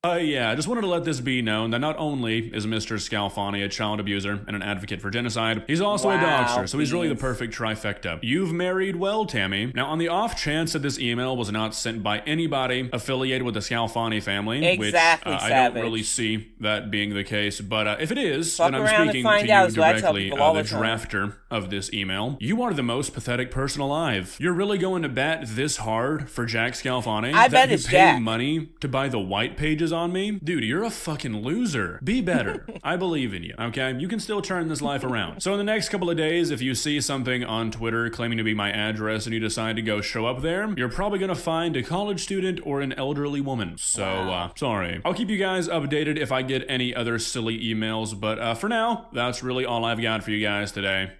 Yeah, I just wanted to let this be known that not only is Mr. Scalfani a child abuser and an advocate for genocide, he's also a doxer, so he's really the perfect trifecta. You've married well, Tammy. Now, on the off chance that this email was not sent by anybody affiliated with the Scalfani family, exactly, which I don't really see that being the case, but if it is, then I'm speaking to you directly, the drafter of this email. You are the most pathetic person alive. You're really going to bat this hard for Jack Scalfani? I bet it's Jack. You pay money to buy the white pages on me? Dude, you're a fucking loser. Be better. I believe in you, okay? You can still turn this life around. So in the next couple of days, if you see something on Twitter claiming to be my address and you decide to go show up there, you're probably gonna find a college student or an elderly woman. So, sorry. I'll keep you guys updated if I get any other silly emails, but for now, that's really all I've got for you guys today.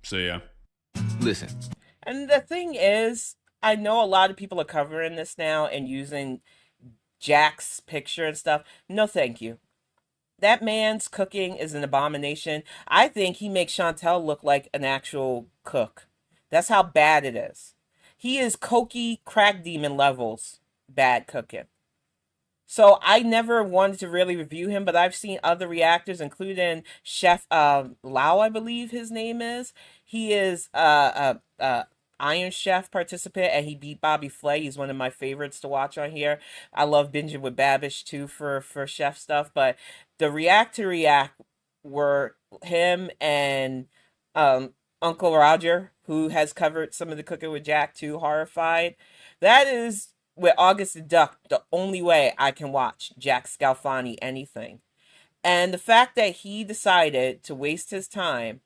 See ya. Listen. And the thing is, I know a lot of people are covering this now and using Jack's picture and stuff. No, thank you. That man's cooking is an abomination. I think he makes Chantal look like an actual cook. That's how bad it is. He is cokey crack demon levels bad cooking. So I never wanted to really review him, but I've seen other reactors, including Chef Lau, I believe his name is. He is Iron Chef participant, and he beat Bobby Flay. He's one of my favorites to watch on here. I love binging with Babish too for chef stuff, but the react were him and Uncle Roger, who has covered some of the Cooking with Jack too, Horrified. That is, with August the Duck, the only way I can watch Jack Scalfani anything. And the fact that he decided to waste his time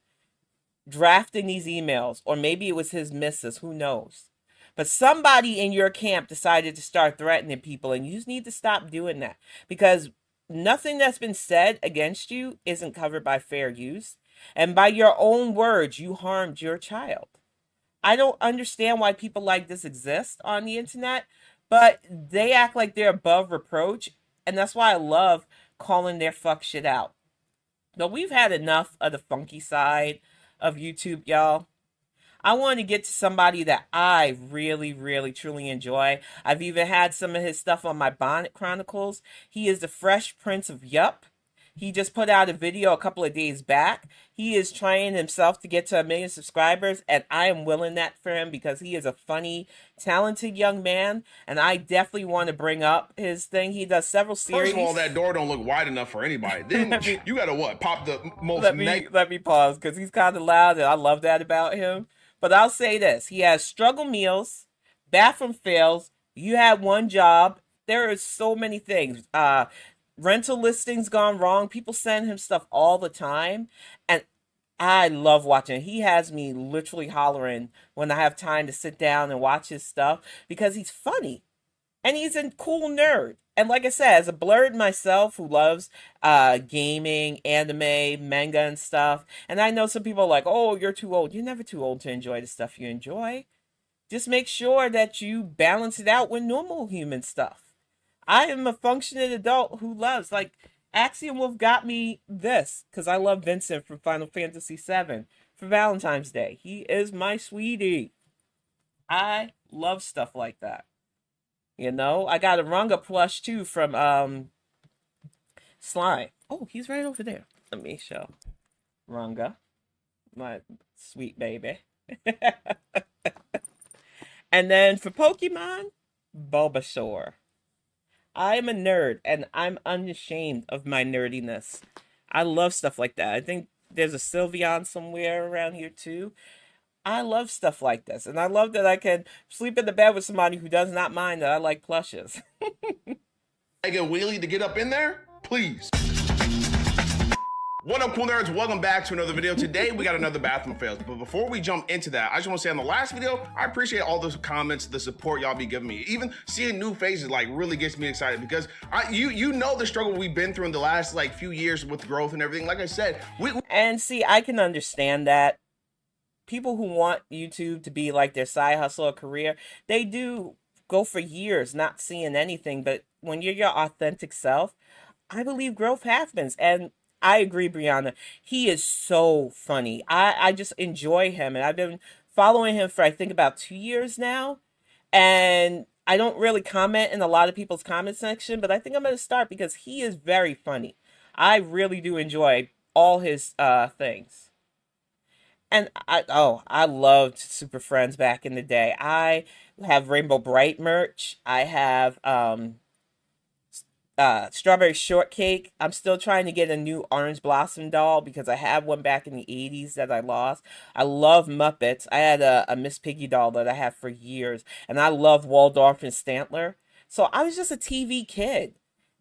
drafting these emails, or maybe it was his missus, who knows, but somebody in your camp decided to start threatening people, and you just need to stop doing that, because nothing that's been said against you isn't covered by fair use, and by your own words you harmed your child. I don't understand why people like this exist on the internet, but they act like they're above reproach, and that's why I love calling their fuck shit out. But we've had enough of the funky side of YouTube, y'all. I want to get to somebody that I really, really, truly enjoy. I've even had some of his stuff on my Bonnet Chronicles. He is the Fresh Prince of Yup. He just put out a video a couple of days back. He is trying himself to get to 1 million subscribers, and I am willing that for him because he is a funny, talented young man, and I definitely want to bring up his thing. He does several series. First of all, that door don't look wide enough for anybody. Then you gotta what? Pop the most. Let me pause because he's kind of loud, and I love that about him. But I'll say this: he has struggle meals, bathroom fails. You had one job. There are so many things. Rental listings gone wrong. People send him stuff all the time, and I love watching. He has me literally hollering when I have time to sit down and watch his stuff because he's funny and he's a cool nerd. And like I said, as a blurred myself who loves gaming, anime, manga, and stuff, and I know some people are like, "Oh, you're too old." You're never too old to enjoy the stuff you enjoy. Just make sure that you balance it out with normal human stuff. I am a functioning adult who loves, like, Axiom Wolf got me this, because I love Vincent from Final Fantasy VII for Valentine's Day. He is my sweetie. I love stuff like that. You know, I got a Runga plush, too, from, Slime. Oh, he's right over there. Let me show. Runga. My sweet baby. And then for Pokemon, Bulbasaur. I'm a nerd, and I'm unashamed of my nerdiness. I love stuff like that. I think there's a Sylveon somewhere around here, too. I love stuff like this, and I love that I can sleep in the bed with somebody who does not mind that I like plushes. I get wheelie to get up in there? Please. What up, cool nerds? Welcome back to another video. Today, we got another bathroom fails. But before we jump into that, I just want to say on the last video, I appreciate all those comments, the support y'all be giving me. Even seeing new faces like really gets me excited because you know the struggle we've been through in the last like few years with growth and everything. Like I said, and see, I can understand that. People who want YouTube to be like their side hustle or career, they do go for years not seeing anything. But when you're your authentic self, I believe growth happens. And I agree, Brianna. He is so funny. I just enjoy him. And I've been following him for, I think, about 2 years now. And I don't really comment in a lot of people's comment section, but I think I'm going to start because he is very funny. I really do enjoy all his things. And I loved Super Friends back in the day. I have Rainbow Bright merch. I have Strawberry Shortcake. I'm still trying to get a new Orange Blossom doll because I have one back in the 80s that I lost. I love Muppets. I had a Miss Piggy doll that I have for years. And I love Waldorf and Stantler. So I was just a TV kid.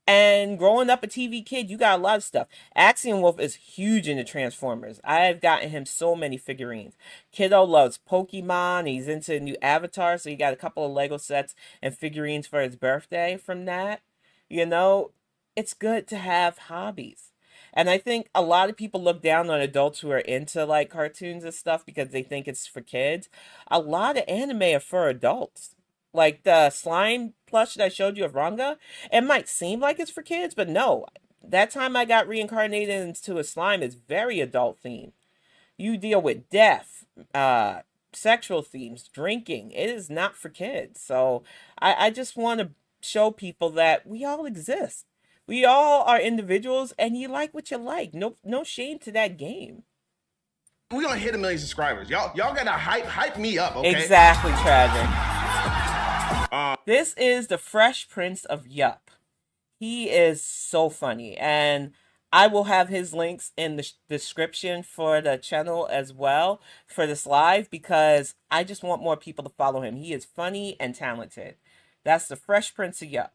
And growing up a TV kid, you got a lot of stuff. Axiom Wolf is huge into Transformers. I've gotten him so many figurines. Kiddo loves Pokemon. He's into new Avatar, so he got a couple of Lego sets and figurines for his birthday from that. You know, it's good to have hobbies. And I think a lot of people look down on adults who are into like cartoons and stuff because they think it's for kids. A lot of anime are for adults. Like the slime plush that I showed you of Ranga, it might seem like it's for kids, but no. That time I got reincarnated into a slime is very adult themed. You deal with death, sexual themes, drinking. It is not for kids. So I just want to show people that we all exist. We all are individuals, and you like what you like. No shame to that game. We're gonna hit 1 million subscribers. Y'all gotta hype me up, okay? Exactly, Tragic. This is the Fresh Prince of Yup. He is so funny, and I will have his links in the description for the channel as well for this live because I just want more people to follow him. He is funny and talented. That's the Fresh Prince of Yup.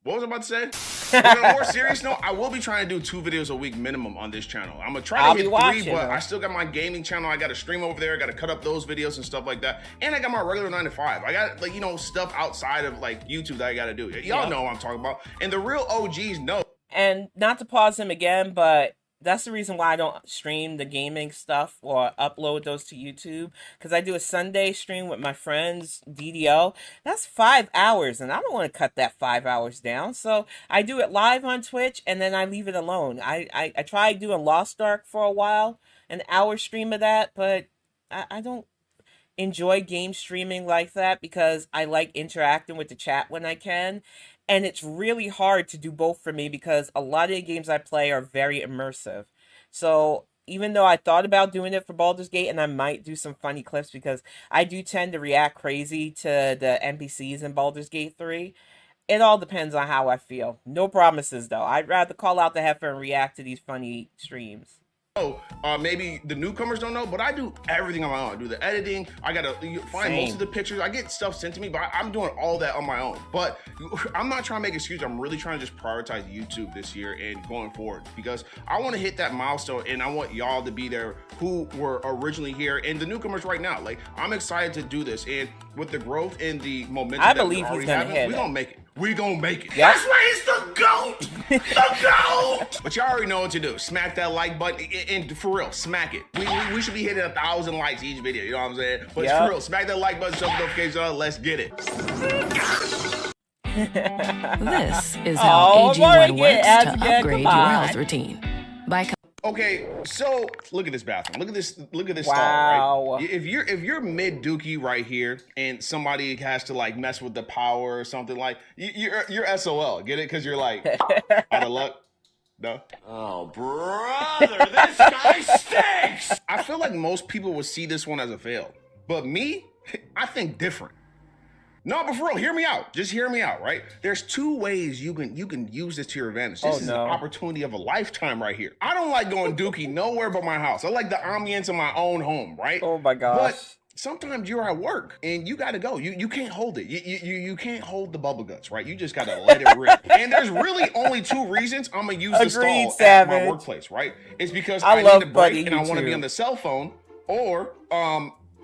What was I about to say? On a more serious note, I will be trying to do 2 videos a week minimum on this channel. I'm gonna try to hit 3, but I still got my gaming channel. I got to stream over there. I got to cut up those videos and stuff like that. And I got my regular 9 to 5. I got like, you know, stuff outside of like YouTube that I got to do. Y'all know what I'm talking about. And the real OGs know. And not to pause him again, but that's the reason why I don't stream the gaming stuff or upload those to YouTube. Because I do a Sunday stream with my friends, DDO. That's 5 hours, and I don't want to cut that 5 hours down. So I do it live on Twitch, and then I leave it alone. I tried doing Lost Ark for a while, an hour stream of that, but I don't enjoy game streaming like that because I like interacting with the chat when I can. And it's really hard to do both for me because a lot of the games I play are very immersive. So even though I thought about doing it for Baldur's Gate, and I might do some funny clips because I do tend to react crazy to the NPCs in Baldur's Gate 3, it all depends on how I feel. No promises, though. I'd rather call out the Heffa and react to these funny streams. Maybe the newcomers don't know, but I do everything on my own. I do the editing. I gotta find most of the pictures. I get stuff sent to me, but I'm doing all that on my own. But I'm not trying to make excuses. I'm really trying to just prioritize YouTube this year and going forward because I want to hit that milestone, and I want y'all to be there who were originally here and the newcomers right now. Like, I'm excited to do this, and with the growth and the momentum I believe he's gonna hit it. We're gonna make it. We gonna make it. Yep. That's why he's the GOAT. The GOAT. But y'all already know what to do. Smack that like button, and for real, smack it. We should be hitting 1,000 likes each video. You know what I'm saying? But for real, smack that like button, show notifications on. Let's get it. This is how AG1 works to upgrade your health routine. Okay, so look at this bathroom. Look at this Wow. stall, right? If you're mid dookie right here and somebody has to like mess with the power or something, like you're SOL. Get it? Because you're like out of luck. No. Oh, brother, this guy stinks. I feel like most people would see this one as a fail, but me, I think different. No, but for real, hear me out. Just hear me out, right? There's 2 ways you can use this to your advantage. This is an opportunity of a lifetime right here. I don't like going dookie nowhere but my house. I like the ambience of my own home, right? Oh my gosh. But sometimes you're at work and you gotta go. You can't hold it. You can't hold the bubble guts, right? You just gotta let it rip. And there's really only 2 reasons I'm gonna use the stall at my workplace, right? It's because I need a break and I want to be on the cell phone, or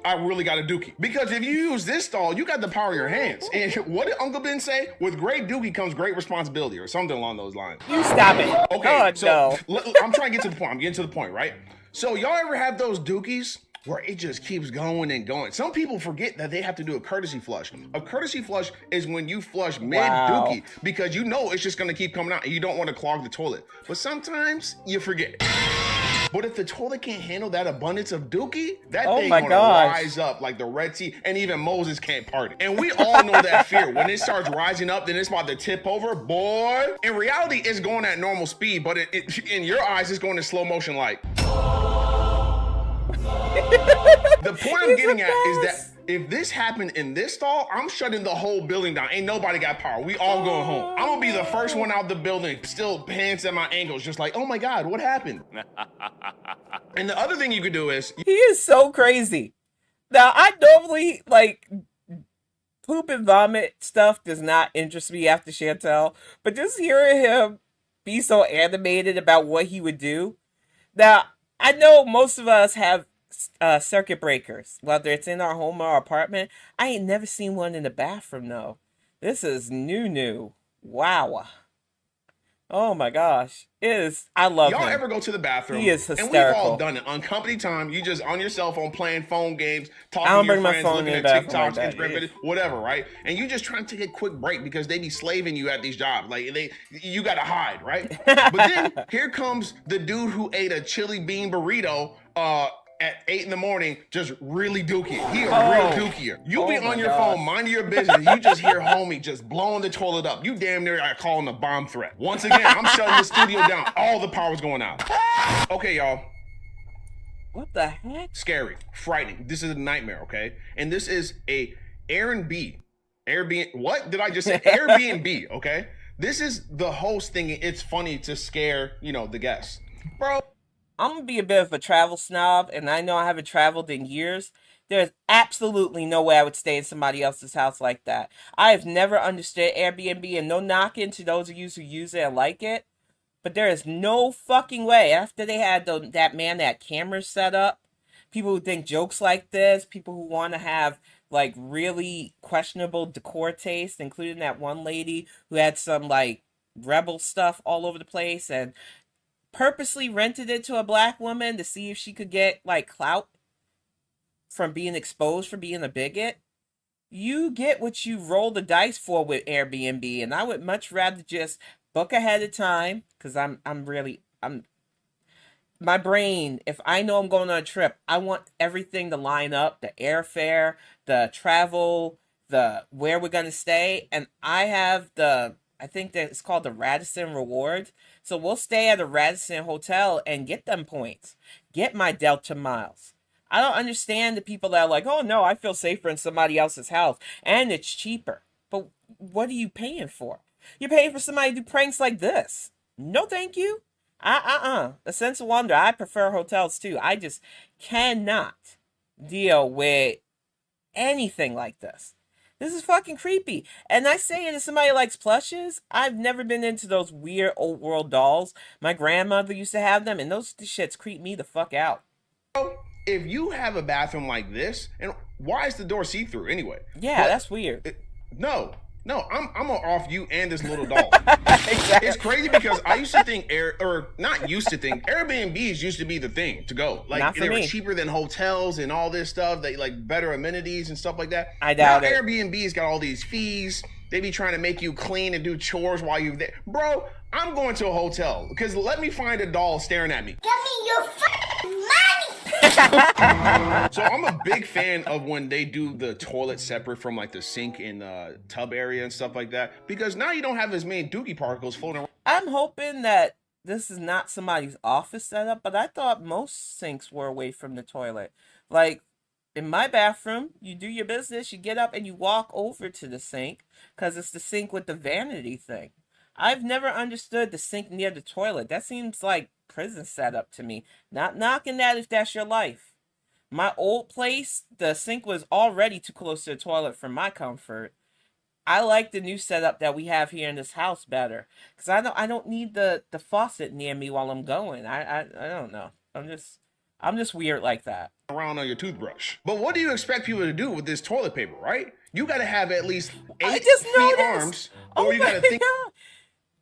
I really got a dookie. Because if you use this stall, you got the power in your hands. And what did Uncle Ben say? With great dookie comes great responsibility, or something along those lines. You stop it. Okay, so I'm trying to get to the point. I'm getting to the point, right? So y'all ever have those dookies where it just keeps going and going? Some people forget that they have to do a courtesy flush. A courtesy flush is when you flush mid-dookie because you know it's just gonna keep coming out and you don't want to clog the toilet. But sometimes you forget. But if the toilet can't handle that abundance of dookie, that Oh thing my gonna gosh. rise up like the Red Sea, and even Moses can't part it. And we all know that fear. When it starts rising up, then it's about to tip over, boy. In reality, it's going at normal speed, but in your eyes, it's going in slow motion like. The point I'm getting at is that if this happened in this stall, I'm shutting the whole building down. Ain't nobody got power. We all going home. I'm gonna be the first one out the building, still pants at my ankles, just like, oh my God, what happened? And the other thing you could do is... He is so crazy. Now, I normally, like, poop and vomit stuff does not interest me after Chantal, but just hearing him be so animated about what he would do. Now, I know most of us have circuit breakers, whether it's in our home or our apartment. I ain't never seen one in the bathroom though. This is new. Wow. Oh my gosh. I love him. Y'all ever go to the bathroom? He is hysterical. And we've all done it. On company time, you just on your cell phone playing phone games, talking I don't to your bring my friends, phone looking in at the bathroom TikToks, like that, Instagram videos, whatever, right? And you just trying to take a quick break because they be slaving you at these jobs. Like you gotta hide, right? But then here comes the dude who ate a chili bean burrito at 8 in the morning, just really dookie. He a real dookier. You be on your phone, minding your business. You just hear homie just blowing the toilet up. You damn near are calling a bomb threat. Once again, I'm shutting the studio down. All the power's going out. Okay, y'all. What the heck? Scary, frightening. This is a nightmare, okay? And this is a Airbnb. What did I just say? Airbnb, okay? This is the host thinking it's funny to scare, the guests. Bro. I'm going to be a bit of a travel snob, and I know I haven't traveled in years. There's absolutely no way I would stay in somebody else's house like that. I have never understood Airbnb, and no knocking to those of you who use it and like it, but there is no fucking way. After they had that cameras set up, people who think jokes like this, people who want to have like really questionable decor taste, including that one lady who had some like rebel stuff all over the place and purposely rented it to a black woman to see if she could get like clout from being exposed for being a bigot. You get what you roll the dice for with Airbnb, and I would much rather just book ahead of time because I'm my brain, if I know I'm going on a trip, I want everything to line up, the airfare, the travel, the where we're going to stay, and I have I think that it's called the Radisson Rewards. So we'll stay at a Radisson hotel and get them points. Get my Delta miles. I don't understand the people that are like, oh no, I feel safer in somebody else's house and it's cheaper. But what are you paying for? You're paying for somebody to do pranks like this. No, thank you. A sense of wonder. I prefer hotels too. I just cannot deal with anything like this. This is fucking creepy. And I say it as somebody who likes plushes. I've never been into those weird old world dolls. My grandmother used to have them, and those shits creep me the fuck out. If you have a bathroom like this, and why is the door see-through anyway? Yeah, that's weird. No, I'm gonna off you and this little doll. Exactly. It's crazy because I used to think Airbnbs used to be the thing to go. Like they were cheaper than hotels and all this stuff. They like better amenities and stuff like that. I doubt it. Airbnb's got all these fees. They be trying to make you clean and do chores while you're there. Bro, I'm going to a hotel because let me find a doll staring at me. Give me your fucking money! So I'm a big fan of when they do the toilet separate from like the sink and tub area and stuff like that, because now you don't have as many dookie particles floating around. I'm hoping that this is not somebody's office setup, but I thought most sinks were away from the toilet. Like in my bathroom, you do your business, you get up and you walk over to the sink because it's the sink with the vanity thing. I've never understood the sink near the toilet. That seems like prison setup to me. Not knocking that if that's your life. My old place, the sink was already too close to the toilet for my comfort. I like the new setup that we have here in this house better, because I don't need the faucet near me while I'm going. I don't know. I'm just weird like that. Around on your toothbrush. But what do you expect people to do with this toilet paper, right? You got to have at least 8 feet arms, or you got to think.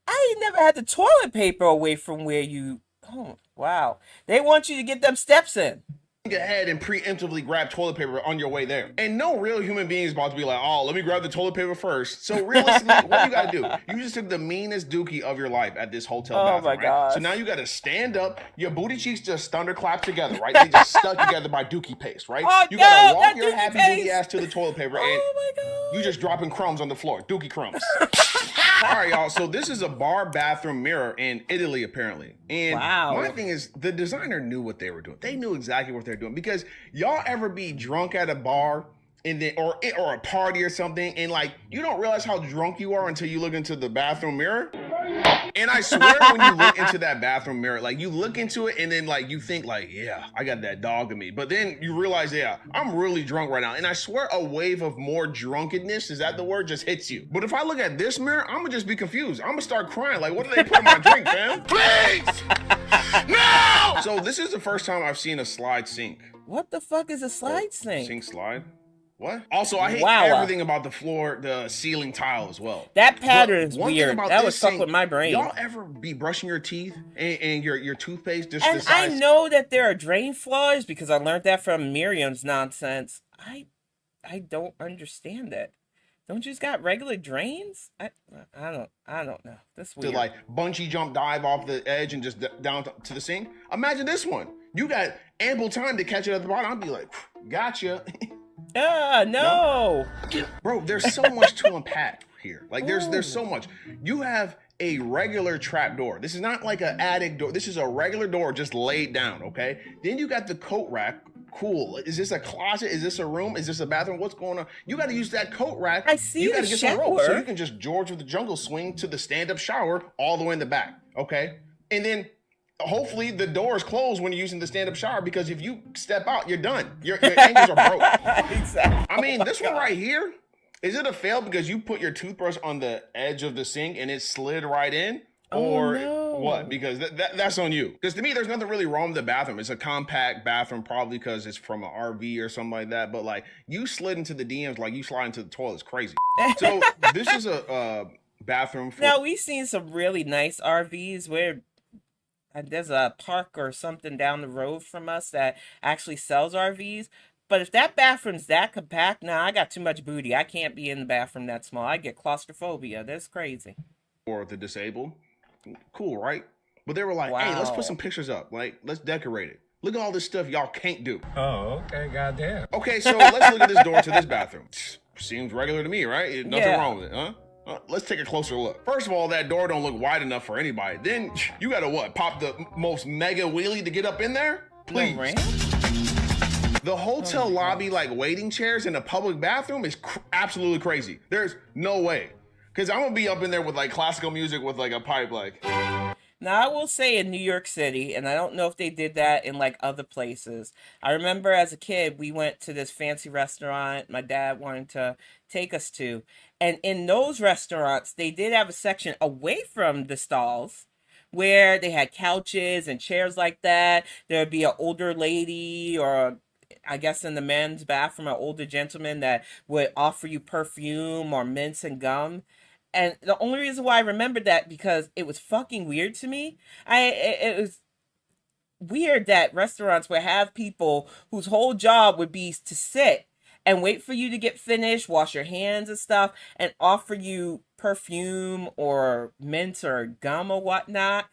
I ain't never had the toilet paper away from where you. Oh wow! They want you to get them steps in. think ahead and preemptively grab toilet paper on your way there. And no real human being is about to be like, oh, let me grab the toilet paper first. So realistically, what do you gotta do? You just took the meanest dookie of your life at this hotel bathroom, my right? gosh. So now you gotta stand up, your booty cheeks just thunderclap together, right? They just stuck together by dookie paste, right? Oh, You gotta no, walk not your dookie happy paste. booty ass to the toilet paper and you just dropping crumbs on the floor, dookie crumbs. All right, y'all. So this is a bar bathroom mirror in Italy, apparently. And my thing is, the designer knew what they were doing. They knew exactly what they're doing, because y'all ever be drunk at a bar and then or a party or something, and like you don't realize how drunk you are until you look into the bathroom mirror. And I swear, when you look into that bathroom mirror, like you look into it and then like you think like, yeah, I got that dog in me. But then you realize, yeah, I'm really drunk right now. And I swear a wave of more drunkenness, is that the word, just hits you. But if I look at this mirror, I'm gonna just be confused. I'm gonna start crying. Like, what do they put in my drink, fam? Please! No! So this is the first time I've seen a slide sink. What the fuck is a slide sink? Sink slide? What? Also, I hate everything about the floor, the ceiling tile as well. That pattern is weird. That was fuck with my brain. Y'all ever be brushing your teeth and your toothpaste just And the size? I know that there are drain flaws because I learned that from Miriam's nonsense. I don't understand it. Don't you just got regular drains? I don't know. That's weird. To like bungee jump dive off the edge and just down to the sink. Imagine this one. You got ample time to catch it at the bottom. I'd be like, gotcha. No. Bro, there's so much to unpack here. Like there's so much. You have a regular trap door. This is not like an attic door. This is a regular door just laid down, okay? Then you got the coat rack. Cool. Is this a closet? Is this a room? Is this a bathroom? What's going on? You got to use that coat rack. I see. You got to get some rope shower. so you can just George with the Jungle swing to the stand-up shower all the way in the back, okay? And then hopefully the door is closed when you're using the stand-up shower, because if you step out, you're done. Your ankles are broke. Exactly. I mean, this one right here, is it a fail because you put your toothbrush on the edge of the sink and it slid right in? Or what? Because that's on you. Because to me, there's nothing really wrong with the bathroom. It's a compact bathroom, probably because it's from an RV or something like that. But like, you slid into the DMs like you slide into the toilet. It's crazy. So this is a bathroom. Now, we've seen some really nice RVs where there's a park or something down the road from us that actually sells RVs. But if that bathroom's that compact, I got too much booty. I can't be in the bathroom that small. I get claustrophobia. That's crazy. For the disabled. Cool, right? But they were like, hey, let's put some pictures up. Like, let's decorate it. Look at all this stuff y'all can't do. Oh, okay, goddamn. Okay, so let's look at this door to this bathroom. Seems regular to me, right? Nothing wrong with it, huh? Let's take a closer look. First of all, that door don't look wide enough for anybody. Then you gotta what? Pop the most mega wheelie to get up in there? Please. The hotel lobby, like waiting chairs in a public bathroom, is absolutely crazy. There's no way. Because I'm gonna be up in there with like classical music with like a pipe, like. Now, I will say in New York City, and I don't know if they did that in like other places. I remember as a kid, we went to this fancy restaurant my dad wanted to take us to. And in those restaurants, they did have a section away from the stalls where they had couches and chairs like that. There would be an older lady, or I guess in the men's bathroom, an older gentleman that would offer you perfume or mints and gum. And the only reason why I remembered that, because it was fucking weird to me. It was weird that restaurants would have people whose whole job would be to sit and wait for you to get finished, wash your hands and stuff, and offer you perfume or mints or gum or whatnot.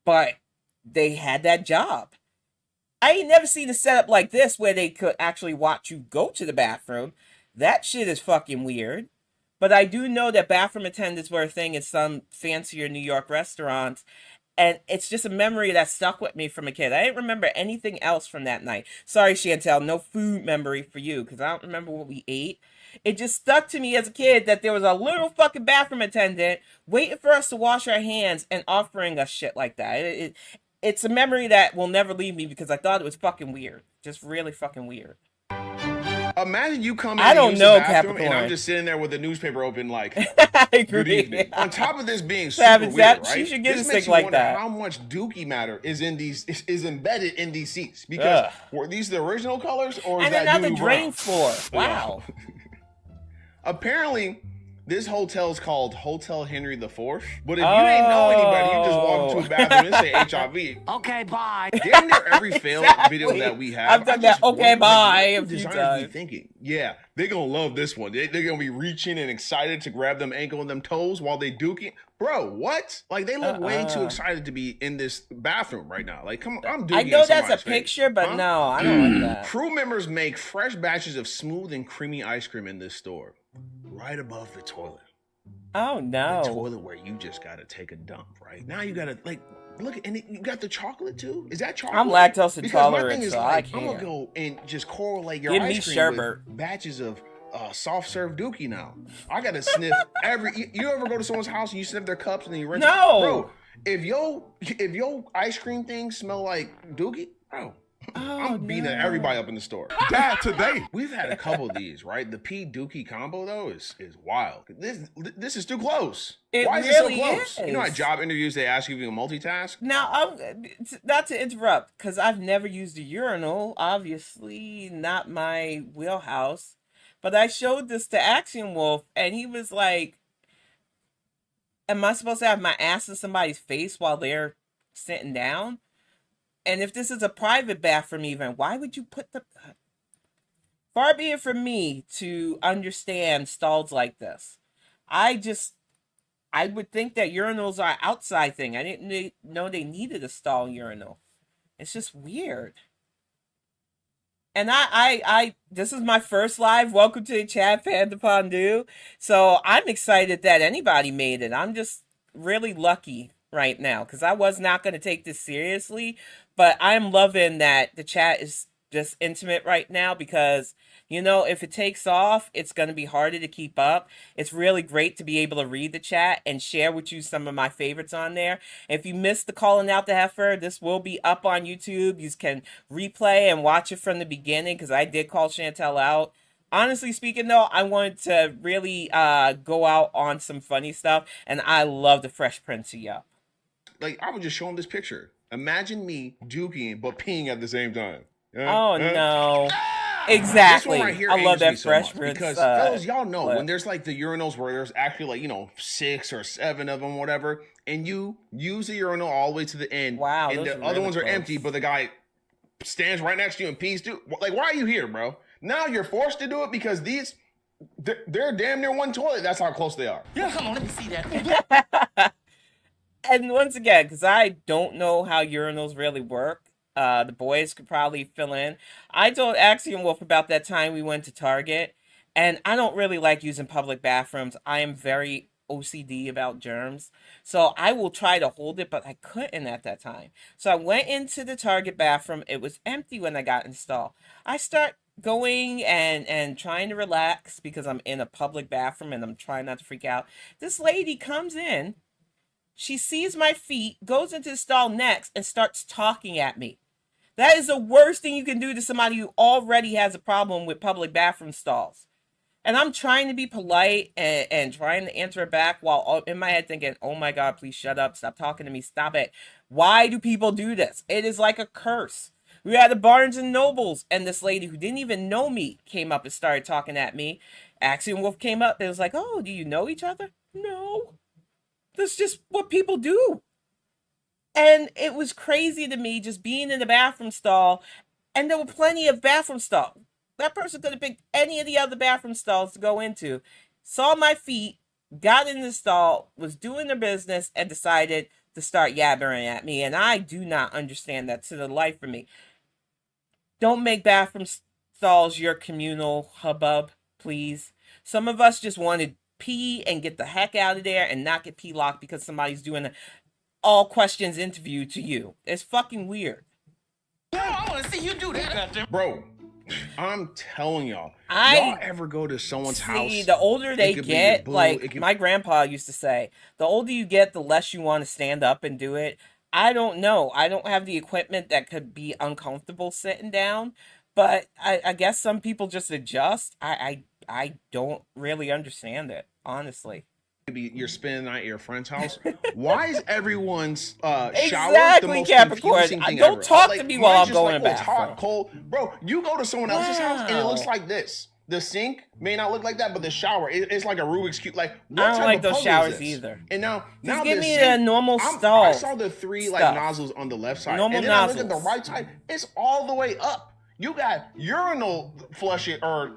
But they had that job. I ain't never seen a setup like this where they could actually watch you go to the bathroom. That shit is fucking weird. But I do know that bathroom attendants were a thing in some fancier New York restaurants. And it's just a memory that stuck with me from a kid. I didn't remember anything else from that night. Sorry, Chantal, no food memory for you, because I don't remember what we ate. It just stuck to me as a kid that there was a little fucking bathroom attendant waiting for us to wash our hands and offering us shit like that. It's a memory that will never leave me because I thought it was fucking weird. Just really fucking weird. Imagine you come in I don't and use know, the bathroom, Capricorn. and I'm just sitting there with the newspaper open, like, I agree. good evening. On top of this being super Savage, weird, right? she should get this a makes stick you like wonder that. how much dookie matter is embedded in these seats. Because were these the original colors, or is And that another Doobie drain Brown? floor. Wow. Apparently, This hotel's called Hotel Henry IV. But if you ain't know anybody, you just walk into a bathroom and say HIV. Okay, bye. Damn near every failed video that we have. I've done that. Okay, bye. A few Designers times. be thinking, yeah, they're gonna love this one. They're gonna be reaching and excited to grab them ankle and them toes while they dookie. Bro, what? Like they look way too excited to be in this bathroom right now. Like, come on, I'm dookie. I know in that's a somebody's picture, face. but no, I don't like that. Crew members make fresh batches of smooth and creamy ice cream in this store, right above the toilet. Oh no. The toilet where you just gotta take a dump, right? Now you gotta like look at, and you got the chocolate too. Is that chocolate? I'm lactose Because my intolerant, thing is so like, I can't. I'm gonna go and just correlate your Give me ice cream sherbet. with batches of soft serve dookie now. I gotta sniff every. You ever go to someone's house and you sniff their cups and then you rinse? No. Bro, if your ice cream things smell like dookie, bro. I'm beating everybody up in the store. Dad, today. We've had a couple of these, right? The P Dookie combo though is wild. This is too close. Why is really it so close? is. You know, at job interviews they ask you if you can multitask. Now, not to interrupt, because I've never used a urinal. Obviously, not my wheelhouse. But I showed this to Action Wolf, and he was like, "Am I supposed to have my ass in somebody's face while they're sitting down? And if this is a private bathroom even, why would you put the..." Far be it from me to understand stalls like this. I would think that urinals are an outside thing. I didn't know they needed a stall urinal. It's just weird. And I this is my first live. Welcome to the chat, Panda Pondu. So I'm excited that anybody made it. I'm just really lucky right now because I was not going to take this seriously, but I'm loving that the chat is just intimate right now because, you know, if it takes off, it's going to be harder to keep up. It's really great to be able to read the chat and share with you some of my favorites on there. If you missed the calling out the heifer, this will be up on YouTube. You can replay and watch it from the beginning because I did call Chantal out. Honestly speaking, though, I wanted to really go out on some funny stuff, and I love the Fresh Prince of Yup. Like, I would just show him this picture. Imagine me dooking but peeing at the same time. Oh, no. Exactly. This one right here I love angers me that so Fresh much Prince. because fellas, y'all know clip. when there's like the urinals where there's actually like, you know, 6 or 7 of them, whatever, and you use the urinal all the way to the end. Wow, and those the are other really ones are close. empty, but the guy stands right next to you and pees too. Like, why are you here, bro? Now you're forced to do it because they're damn near one toilet. That's how close they are. Yeah, come on, let me see that. And once again, because I don't know how urinals really work, the boys could probably fill in. I told Axiom Wolf about that time we went to Target, and I don't really like using public bathrooms. I am very OCD about germs, so I will try to hold it, but I couldn't at that time. So I went into the Target bathroom. It was empty when I got installed. I start going and trying to relax because I'm in a public bathroom and I'm trying not to freak out. This lady comes in. She sees my feet, goes into the stall next, and starts talking at me. That is the worst thing you can do to somebody who already has a problem with public bathroom stalls. And I'm trying to be polite and trying to answer her back while in my head thinking, oh my God, please shut up. Stop talking to me. Stop it. Why do people do this? It is like a curse. We had the Barnes and Nobles, and this lady who didn't even know me came up and started talking at me. Axiom Wolf came up and was like, oh, do you know each other? No. That's just what people do. And it was crazy to me just being in the bathroom stall, and there were plenty of bathroom stalls. That person could have picked any of the other bathroom stalls to go into, saw my feet, got in the stall, was doing their business, and decided to start yabbering at me. And I do not understand that to the life of me. Don't make bathroom stalls your communal hubbub, please. Some of us just want to pee and get the heck out of there and not get pee locked because somebody's doing an all questions interview to you. It's fucking weird. I want to see you do that. Bro, I'm telling y'all. Y'all ever go to someone's house? The older they get, like my grandpa used to say, the older you get, the less you want to stand up and do it. I don't know. I don't have the equipment that could be uncomfortable sitting down, but I guess some people just adjust. I don't really understand it, honestly. Maybe you're spending the night at your friend's house. Why is everyone's shower Exactly, the most Capricorn. confusing thing Don't ever? talk Like, to me while mine's I'm just going like, oh, it's bathroom. hot, cold. Bro, you go to someone else's house and it looks like this. The sink may not look like that, but the shower, it's like a Rubik's Cube. Like, what I don't type like of those puzzle showers is this? either. And now Just give the me sink, a normal I stall. saw the three like stuff. nozzles on the left side. Normal and then I look nozzles. at the right side, it's all the way up. You got urinal flush it or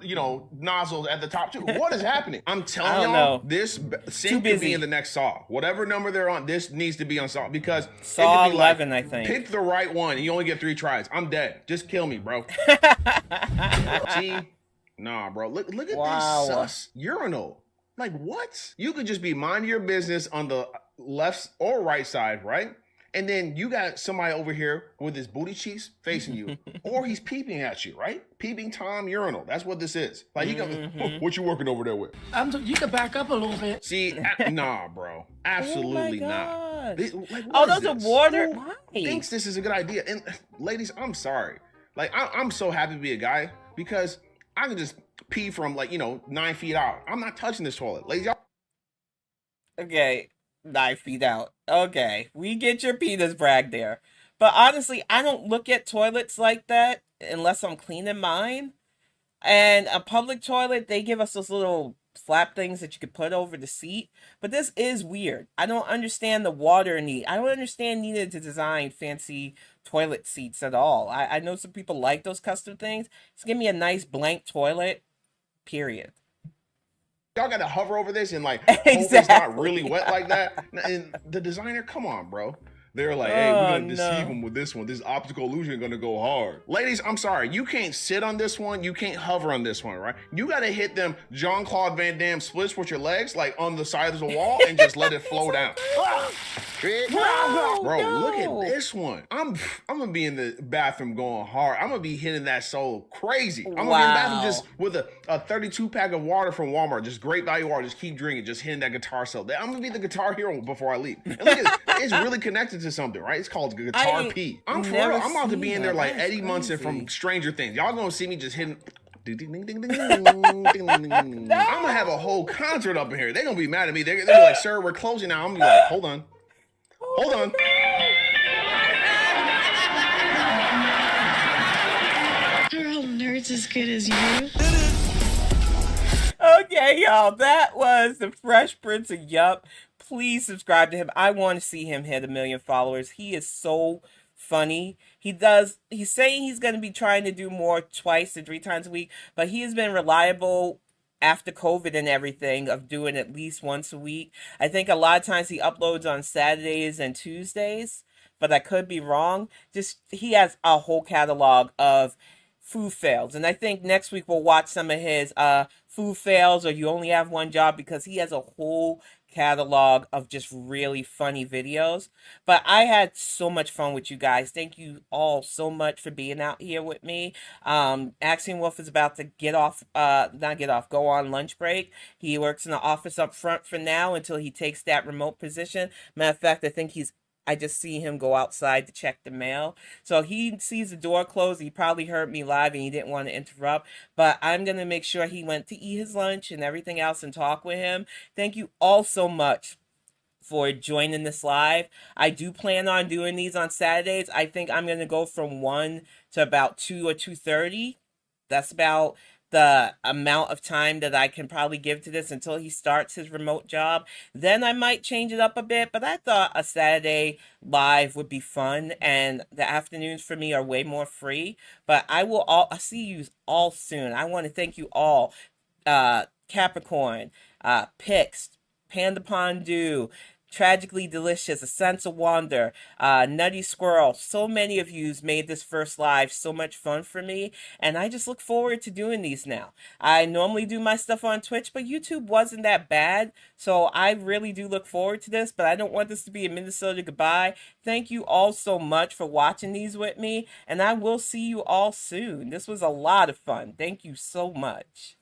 nozzles at the top too. What is happening? I'm telling y'all, this sink could be in the next Saw. Whatever number they're on, this needs to be on Saw because Saw it could be 11, like, I think. Pick the right one. And you only get 3 tries. I'm dead. Just kill me, bro. See, nah, bro. Look at this sus urinal. Like what? You could just be minding your business on the left or right side, right? And then you got somebody over here with his booty cheeks facing you, or he's peeping at you, right? Peeping Tom urinal. That's what this is. Like he goes, "What you working over there with?" You can back up a little bit. See, nah, bro, absolutely not. Those are water. Who thinks this is a good idea? And ladies, I'm sorry. Like I'm so happy to be a guy because I can just pee from 9 feet out. I'm not touching this toilet, ladies. Y'all. Okay. 9 feet out. Okay, we get your penis brag there. But honestly, I don't look at toilets like that unless I'm cleaning mine. And a public toilet, they give us those little flap things that you could put over the seat. But this is weird. I don't understand the water need. I don't understand needing to design fancy toilet seats at all. I know some people like those custom things. Just give me a nice blank toilet, period. Y'all got to hover over this and hope it's not really wet like that. And the designer, come on, bro. They're like, hey, we're going to deceive them with this one. This optical illusion is going to go hard. Ladies, I'm sorry. You can't sit on this one. You can't hover on this one, right? You got to hit them Jean-Claude Van Damme splits with your legs, like on the side of the wall, and just let it flow down. Bro, look at this one. I'm going to be in the bathroom going hard. I'm going to be hitting that so crazy. I'm going to be in the bathroom just with a 32-pack of water from Walmart. Just great value water. Just keep drinking. Just hitting that guitar solo. I'm going to be the guitar hero before I leave. And look at it's really connected to something, right? It's called Guitar P. I'm for real. I'm about to be in there like Eddie Munson from Stranger Things. Y'all gonna see me just hitting. I'm gonna have a whole concert up in here. They're gonna be mad at me. They're gonna be like, "Sir, we're closing now." I'm gonna be like, "Hold on, hold on." Are all nerds as good as you? Okay, y'all, that was the Fresh Prince of Yup. Please subscribe to him. I want to see him hit 1 million followers. He is so funny. He's saying he's going to be trying to do more 2 to 3 times a week, but he has been reliable after COVID and everything of doing at least once a week. I think a lot of times he uploads on Saturdays and Tuesdays, but I could be wrong. He has a whole catalog of food fails, and I think next week we'll watch some of his food fails or you only have one job, because he has a whole catalog of just really funny videos. But I had so much fun with you guys. Thank you all so much for being out here with me. Axiom Wolf is about to go on lunch break. He works in the office up front for now until he takes that remote position. Matter of fact, I just see him go outside to check the mail. So he sees the door closed. He probably heard me live and he didn't want to interrupt. But I'm going to make sure he went to eat his lunch and everything else and talk with him. Thank you all so much for joining this live. I do plan on doing these on Saturdays. I think I'm going to go from 1 to about 2 or 2:30. That's about the amount of time that I can probably give to this until he starts his remote job. Then I might change it up a bit, but I thought a Saturday live would be fun, and the afternoons for me are way more free. But I'll see you all soon. I want to thank you all. Capricorn, Pix, Panda Pondu, Tragically Delicious, A Sense of Wonder, Nutty Squirrel. So many of you made this first live so much fun for me, and I just look forward to doing these now. I normally do my stuff on Twitch, but YouTube wasn't that bad, so I really do look forward to this, but I don't want this to be a Minnesota goodbye. Thank you all so much for watching these with me, and I will see you all soon. This was a lot of fun. Thank you so much.